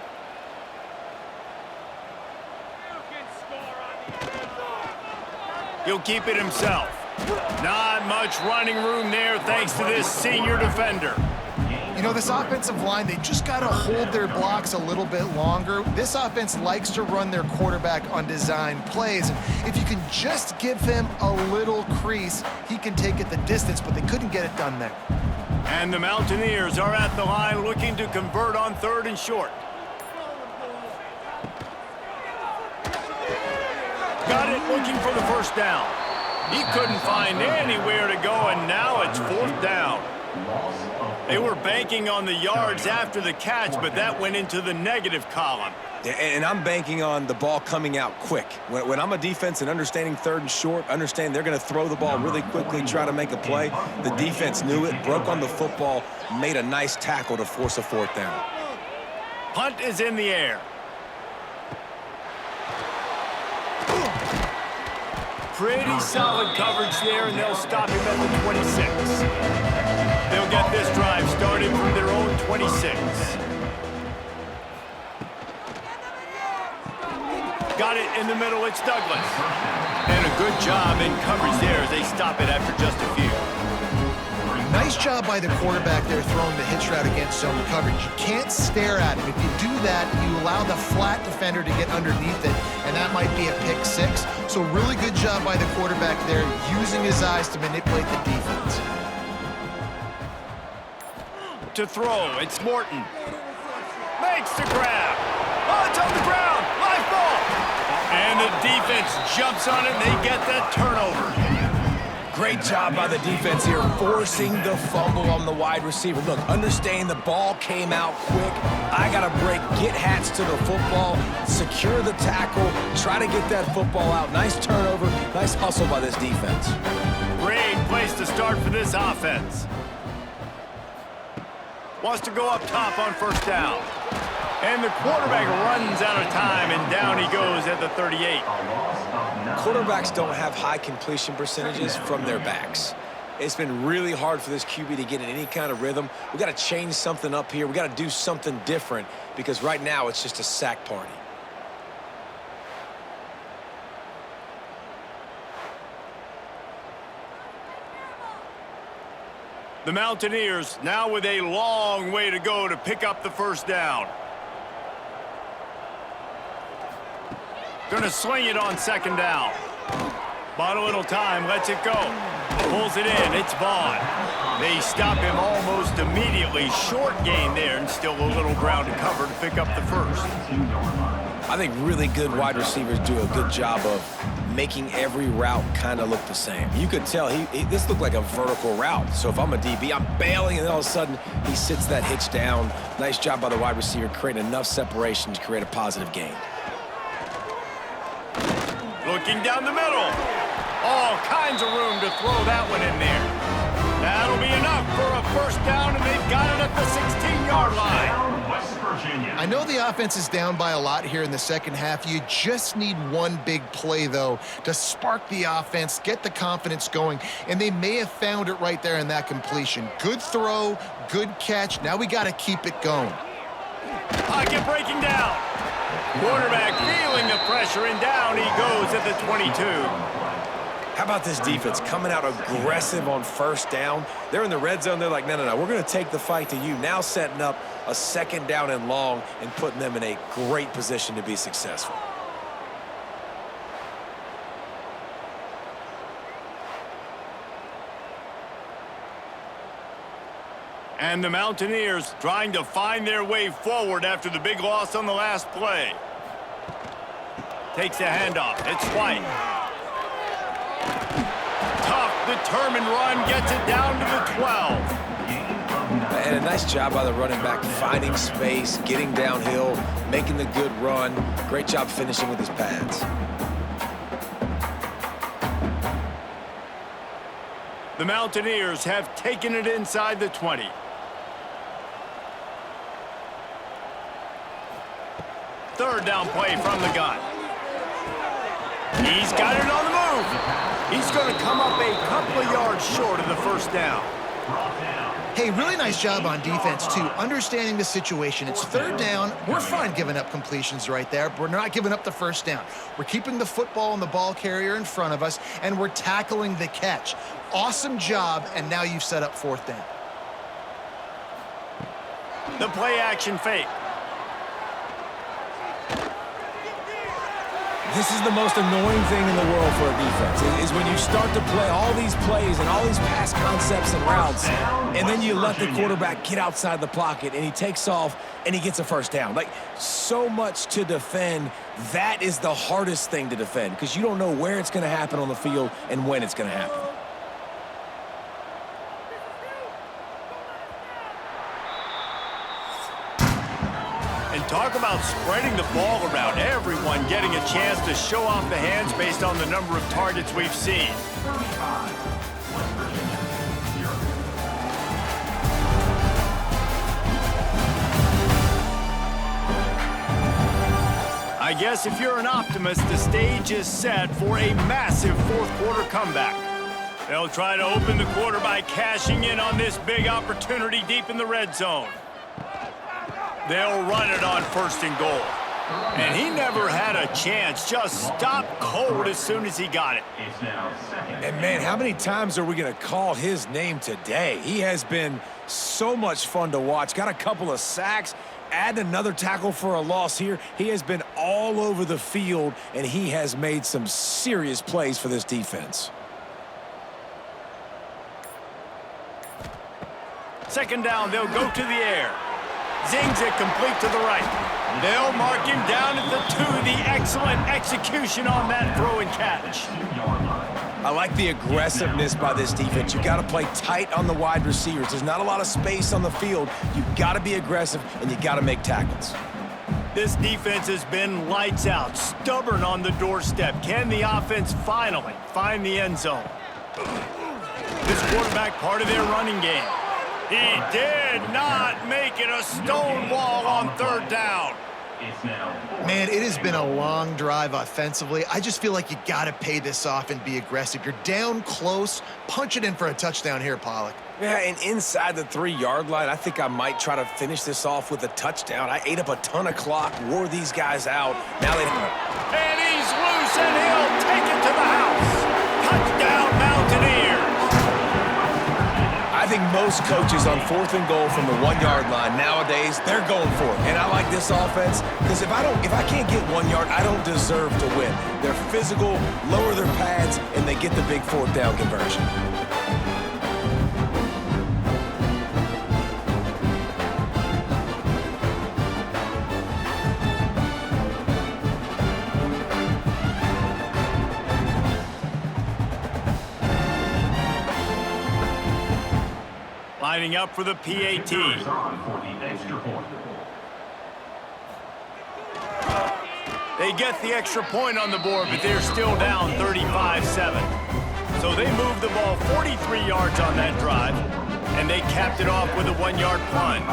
He'll keep it himself. Not much running room there thanks to this senior defender. You know, this offensive line, they just got to hold their blocks a little bit longer. This offense likes to run their quarterback on design plays. If you can just give him a little crease, he can take it the distance, but they couldn't get it done there. And the Mountaineers are at the line looking to convert on 3rd and short. Got it, looking for the first down. He couldn't find anywhere to go, and now it's 4th down. They were banking on the yards after the catch, but that went into the negative column. Yeah, and I'm banking on the ball coming out quick. When I'm a defense and understanding 3rd and short, understand they're going to throw the ball really quickly, try to make a play. The defense knew it, broke on the football, made a nice tackle to force a 4th down. Punt is in the air. Pretty solid coverage there, and they'll stop him at the 26. They'll get this drive started from their own 26. Got it in the middle, it's Douglas. And a good job in coverage there as they stop it after just a few. Nice job by the quarterback there throwing the hitch route against zone coverage. You can't stare at him. If you do that, you allow the flat defender to get underneath it, and that might be a pick 6. So really good job by the quarterback there, using his eyes to manipulate the defense. To throw, it's Morton. Makes the grab. Oh, it's on the ground. Live ball. And the defense jumps on it, and they get that turnover. Great job by the defense here, forcing the fumble on the wide receiver. Look, understand the ball came out quick. I got to break, get hats to the football, secure the tackle, try to get that football out. Nice turnover, nice hustle by this defense. Great place to start for this offense. Wants to go up top on 1st down. And the quarterback runs out of time, and down he goes at the 38. Quarterbacks don't have high completion percentages from their backs. It's been really hard for this QB to get in any kind of rhythm. We got to change something up here. We got to do something different because right now it's just a sack party. The Mountaineers now with a long way to go to pick up the 1st down. Gonna sling it on 2nd down. Bought a little time, lets it go. Pulls it in, it's Vaughn. They stop him almost immediately. Short gain there, and still a little ground to cover to pick up the 1st. I think really good wide receivers do a good job of making every route kind of look the same. You could tell this looked like a vertical route. So if I'm a DB, I'm bailing, and then all of a sudden he sits that hitch down. Nice job by the wide receiver, creating enough separation to create a positive gain. Looking down the middle. All kinds of room to throw that one in there. That'll be enough for a 1st down, and they've got it at the 16-yard line. West Virginia. I know the offense is down by a lot here in the 2nd half. You just need one big play, though, to spark the offense, get the confidence going, and they may have found it right there in that completion. Good throw, good catch. Now we got to keep it going. Pocket breaking down. Quarterback feeling the pressure, and down he goes at the 22. How about this defense coming out aggressive on 1st down? They're in the red zone. They're like, no, we're going to take the fight to you. Now setting up a 2nd down and long and putting them in a great position to be successful. And the Mountaineers trying to find their way forward after the big loss on the last play. Takes a handoff. It's White. Tough, determined run, gets it down to the 12. And a nice job by the running back, finding space, getting downhill, making the good run. Great job finishing with his pads. The Mountaineers have taken it inside the 20. Third down play from the gun. He's got it on the move. He's going to come up a couple of yards short of the 1st down. Brought down. Hey, really nice job on defense, too, understanding the situation. It's third down. We're fine giving up completions right there, but we're not giving up the first down. We're keeping the football and the ball carrier in front of us, and we're tackling the catch. Awesome job, and now you've set up fourth down. The play action fake. This is the most annoying thing in the world for a defense, is when you start to play all these plays and all these pass concepts and routes, and then you let the quarterback get outside the pocket, and he takes off, and he gets a first down. Like, so much to defend. That is the hardest thing to defend, because you don't know where it's going to happen on the field and when it's going to happen. And talk about spreading the ball around. Everyone getting a chance to show off the hands based on the number of targets we've seen. 35. West Virginia, 0. I guess if you're an optimist, the stage is set for a massive fourth quarter comeback. They'll try to open the quarter by cashing in on this big opportunity deep in the red zone. They'll run it on first and goal. And he never had a chance. Just stopped cold as soon as he got it. It's now second. And, man, how many times are we going to call his name today? He has been so much fun to watch. Got a couple of sacks. Add another tackle for a loss here. He has been all over the field, and he has made some serious plays for this defense. Second down, they'll go to the air. Zings it complete to the right. They'll mark him down at the 2. The excellent execution on that throw and catch. 2-yard line. I like the aggressiveness by this defense. You got to play tight on the wide receivers. There's not a lot of space on the field. You got to be aggressive, and you got to make tackles. This defense has been lights out, stubborn on the doorstep. Can the offense finally find the end zone? This quarterback part of their running game. He did not make it a stone wall on third down. It's now. Man, it has been a long drive offensively. I just feel like you got to pay this off and be aggressive. You're down close. Punch it in for a touchdown here, Pollock. Yeah, and inside the 3-yard line, I think I might try to finish this off with a touchdown. I ate up a ton of clock, wore these guys out. Now they... And he's loose, and he'll take it to the house. Touchdown, Mountaineers. I think most coaches on fourth and goal from the 1-yard line nowadays, they're going for it. And I like this offense because if I can't get 1 yard, I don't deserve to win. They're physical, lower their pads, and they get the big fourth down conversion. Lining up for the PAT. On for the extra point. They get the extra point on the board, but they're still down 35-7. So they moved the ball 43 yards on that drive, and they capped it off with a 1-yard plunge.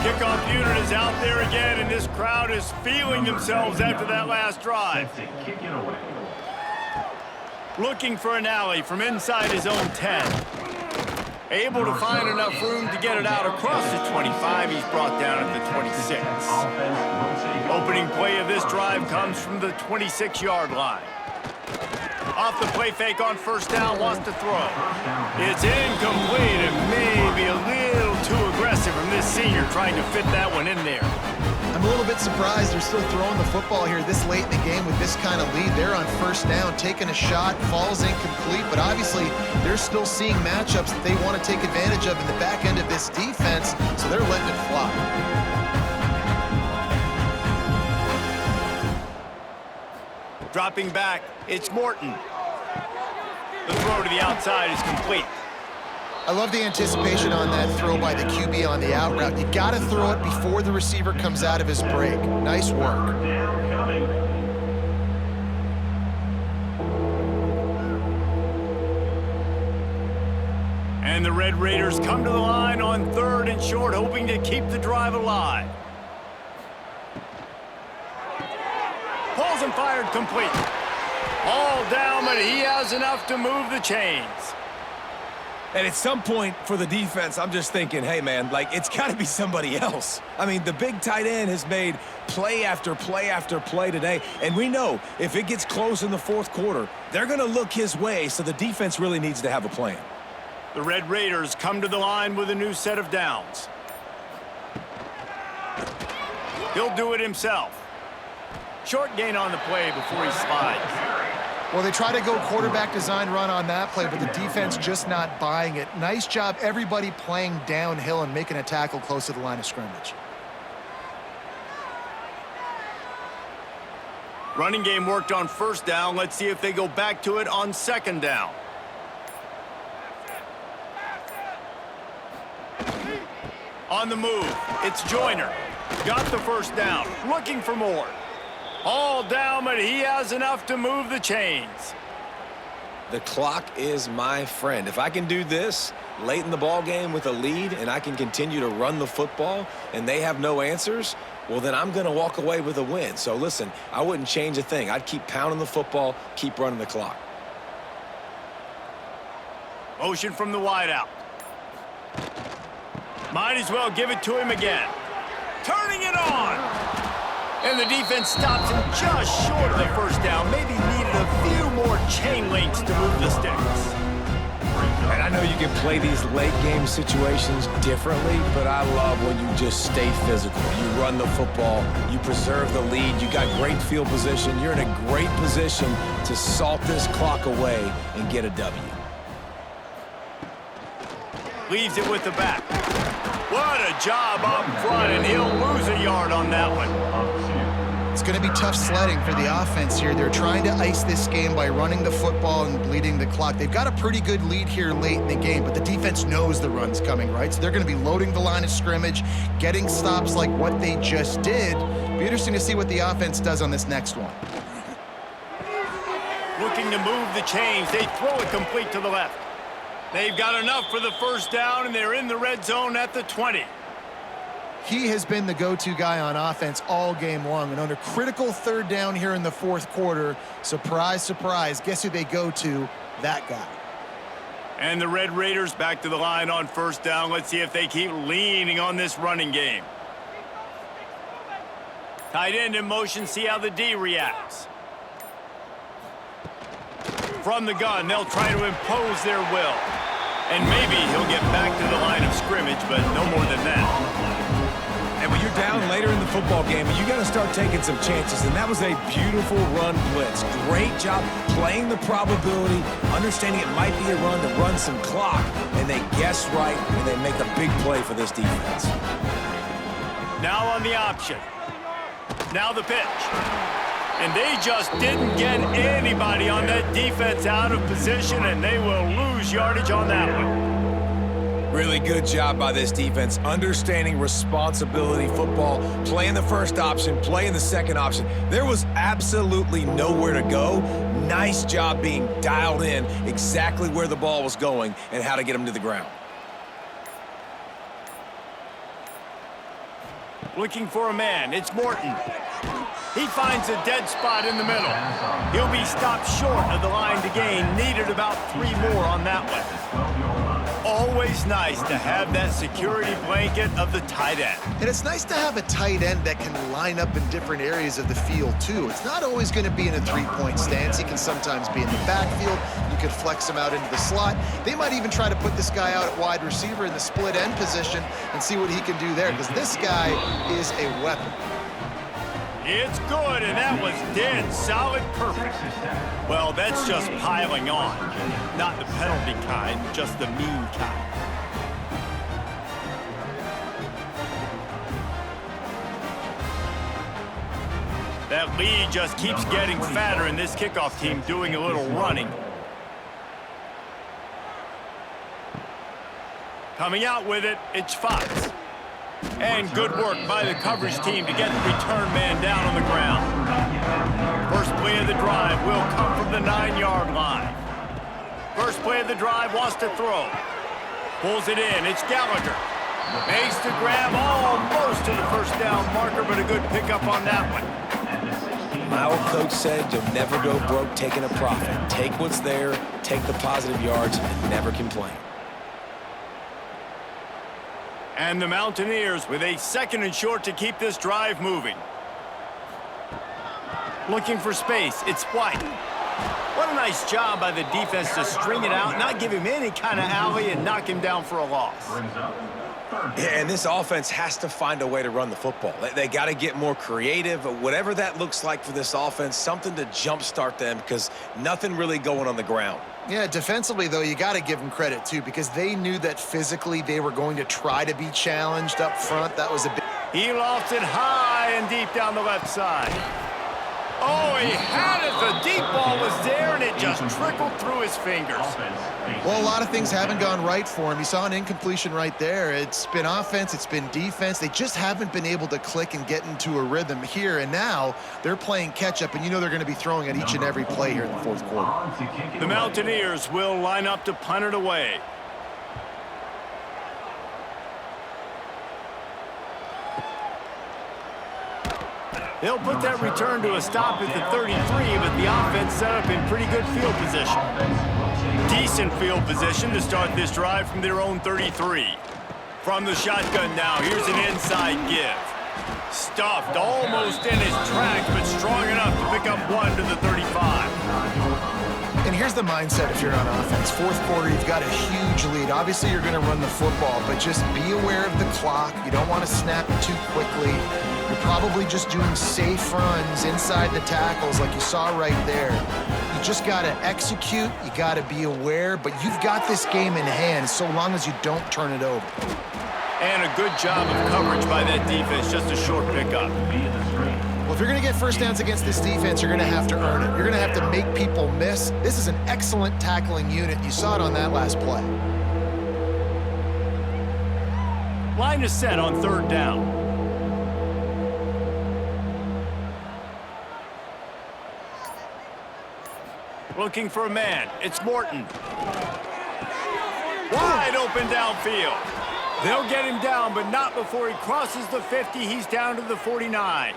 Kickoff unit is out there again, and this crowd is feeling themselves after that last drive. To kick it away. Looking for an alley from inside his own 10. Able to find enough room to get it out across the 25. He's brought down at the 26. Opening play of this drive comes from the 26-yard line. Off the play fake on first down, lost the throw. It's incomplete and maybe a little too aggressive from this senior trying to fit that one in there. I'm a little bit surprised they're still throwing the football here this late in the game with this kind of lead. They're on first down, taking a shot, falls incomplete, but obviously they're still seeing matchups that they want to take advantage of in the back end of this defense, so they're letting it fly. Dropping back, it's Morton. The throw to the outside is complete. I love the anticipation on that throw by the QB on the out route. You got to throw it before the receiver comes out of his break. Nice work. Down coming. And the Red Raiders come to the line on third and short, hoping to keep the drive alive. Pulls and fired complete. All down, but he has enough to move the chains. And at some point for the defense, I'm just thinking, hey, man, like, it's got to be somebody else. I mean, the big tight end has made play after play after play today. And we know if it gets close in the fourth quarter, they're going to look his way, so the defense really needs to have a plan. The Red Raiders come to the line with a new set of downs. He'll do it himself. Short gain on the play before he slides. Well, they try to go quarterback design run on that play, but the defense just not buying it. Nice job, everybody playing downhill and making a tackle close to the line of scrimmage. Running game worked on first down. Let's see if they go back to it on second down. On the move, it's Joyner. Got the first down, looking for more. All down, but he has enough to move the chains. The clock is my friend. If I can do this late in the ball game with a lead and I can continue to run the football and they have no answers, well, then I'm going to walk away with a win. So listen, I wouldn't change a thing. I'd keep pounding the football, keep running the clock. Motion from the wideout. Might as well give it to him again. Turning it on. And the defense stops him just short of the first down. Maybe needed a few more chain links to move the sticks. And I know you can play these late game situations differently, but I love when you just stay physical. You run the football, you preserve the lead, you got great field position, you're in a great position to salt this clock away and get a W. Leaves it with the back. What a job up front, and he'll lose a yard on that one. It's going to be tough sledding for the offense here. They're trying to ice this game by running the football and bleeding the clock. They've got a pretty good lead here late in the game, but the defense knows the run's coming, right? So they're going to be loading the line of scrimmage, getting stops like what they just did. Be interesting to see what the offense does on this next one. Looking to move the chains. They throw it complete to the left. They've got enough for the first down, and they're in the red zone at the 20. He has been the go-to guy on offense all game long, and under critical third down here in the fourth quarter, surprise, surprise, guess who they go to? That guy. And the Red Raiders back to the line on first down. Let's see if they keep leaning on this running game. Tight end in motion, see how the D reacts. From the gun, they'll try to impose their will. And maybe he'll get back to the line of scrimmage, but no more than that. And when you're down later in the football game, you got to start taking some chances, and that was a beautiful run blitz. Great job playing the probability, understanding it might be a run to run some clock, and they guess right, and they make a big play for this defense. Now on the option. Now the pitch. And they just didn't get anybody on that defense out of position, and they will lose yardage on that one. Really good job by this defense, understanding responsibility football, playing the first option, playing the second option. There was absolutely nowhere to go. Nice job being dialed in exactly where the ball was going and how to get them to the ground. Looking for a man, it's Morton. He finds a dead spot in the middle. He'll be stopped short of the line to gain. Needed about 3 more on that one. Always nice to have that security blanket of the tight end. And it's nice to have a tight end that can line up in different areas of the field, too. It's not always going to be in a three-point stance. He can sometimes be in the backfield. You could flex him out into the slot. They might even try to put this guy out at wide receiver in the split end position and see what he can do there, because this guy is a weapon. It's good, and that was dead solid perfect. Well, that's just piling on. Not the penalty kind, just the mean kind. That lead just keeps getting fatter, and this kickoff team doing a little running. Coming out with it, it's Fox. And good work by the coverage team to get the return man down on the ground. First play of the drive will come from the 9-yard line. First play of the drive wants to throw. Pulls it in, it's Gallagher. Makes the grab almost to the first down marker, but a good pickup on that one. My old coach said you'll never go broke taking a profit. Take what's there, take the positive yards, and never complain. And the Mountaineers with a 2nd and short to keep this drive moving. Looking for space. It's White. What a nice job by the defense to string it out, not give him any kind of alley, and knock him down for a loss. Yeah, and this offense has to find a way to run the football. They got to get more creative, whatever that looks like for this offense, something to jumpstart them because nothing really going on the ground. Yeah, defensively, though, you got to give them credit, too, because they knew that physically they were going to try to be challenged up front. That was a big... He lofts it high and deep down the left side. Oh, he had it. The deep ball was there, and it just trickled through his fingers. Well, a lot of things haven't gone right for him. You saw an incompletion right there. It's been offense, it's been defense. They just haven't been able to click and get into a rhythm here, and now they're playing catch-up, and you know they're going to be throwing at each and every play here in the 4th quarter. The Mountaineers will line up to punt it away. They'll put that return to a stop at the 33, but the offense set up in pretty good field position. Decent field position to start this drive from their own 33. From the shotgun now, here's an inside give. Stuffed almost in his tracks, but strong enough to pick up 1 to the 35. And here's the mindset if you're on offense. 4th quarter, you've got a huge lead. Obviously, you're going to run the football, but just be aware of the clock. You don't want to snap it too quickly. You're probably just doing safe runs inside the tackles like you saw right there. You just got to execute. You got to be aware, but you've got this game in hand so long as you don't turn it over. And a good job of coverage by that defense. Just a short pickup. Well, if you're going to get first downs against this defense, you're going to have to earn it. You're going to have to make people miss. This is an excellent tackling unit. You saw it on that last play. Line is set on 3rd down. Looking for a man. It's Morton. Wide open downfield. They'll get him down, but not before he crosses the 50. He's down to the 49.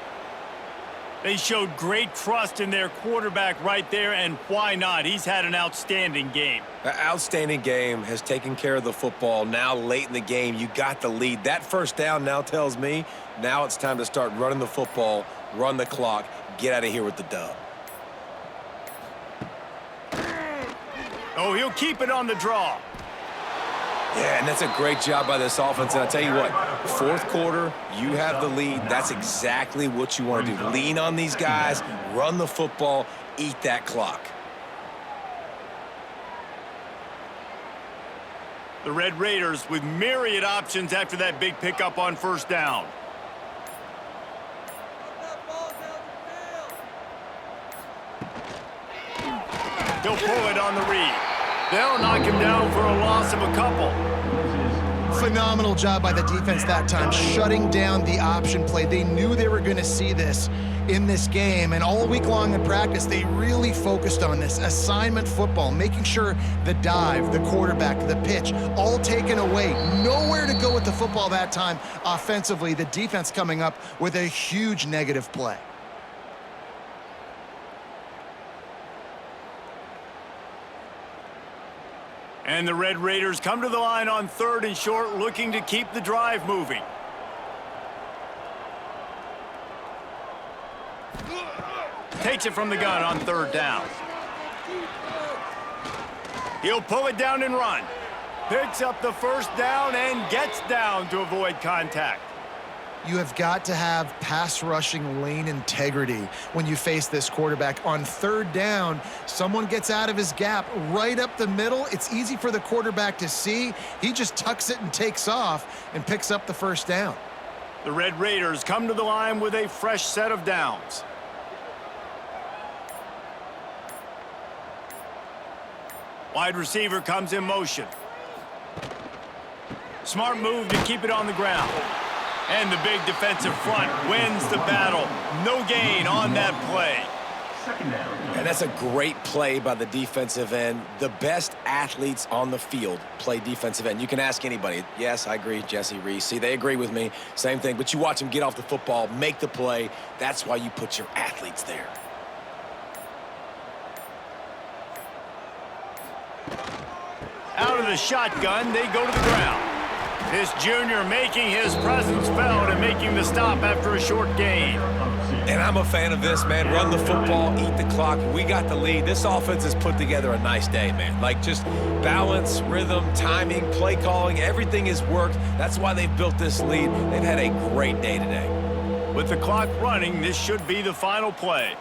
They showed great trust in their quarterback right there, and why not? He's had an outstanding game. An outstanding game, has taken care of the football. Now late in the game, you got the lead. That first down now tells me now it's time to start running the football, run the clock, get out of here with the dub. Oh, he'll keep it on the draw. Yeah, and that's a great job by this offense. And I'll tell you what, 4th quarter, you have the lead. That's exactly what you want to do. Lean on these guys, run the football, eat that clock. The Red Raiders with myriad options after that big pickup on 1st down. He'll pull it on the read. They'll knock him down for a loss of a couple. Phenomenal job by the defense that time, shutting down the option play. They knew they were going to see this in this game, and all week long in practice, they really focused on this assignment football, making sure the dive, the quarterback, the pitch, all taken away. Nowhere to go with the football that time offensively. The defense coming up with a huge negative play. And the Red Raiders come to the line on 3rd and short, looking to keep the drive moving. Takes it from the gun on 3rd down. He'll pull it down and run. Picks up the 1st down and gets down to avoid contact. You have got to have pass rushing lane integrity when you face this quarterback. On 3rd down, someone gets out of his gap right up the middle. It's easy for the quarterback to see. He just tucks it and takes off and picks up the 1st down. The Red Raiders come to the line with a fresh set of downs. Wide receiver comes in motion. Smart move to keep it on the ground. And the big defensive front wins the battle. No gain on that play. And that's a great play by the defensive end. The best athletes on the field play defensive end. You can ask anybody. Yes, I agree, Jesse Reese. See, they agree with me. Same thing. But you watch them get off the football, make the play. That's why you put your athletes there. Out of the shotgun, they go to the ground. This junior making his presence felt and making the stop after a short gain. And I'm a fan of this, man. Run the football, eat the clock. We got the lead. This offense has put together a nice day, man. Like, just balance, rhythm, timing, play calling, everything has worked. That's why they've built this lead. They've had a great day today. With the clock running, this should be the final play.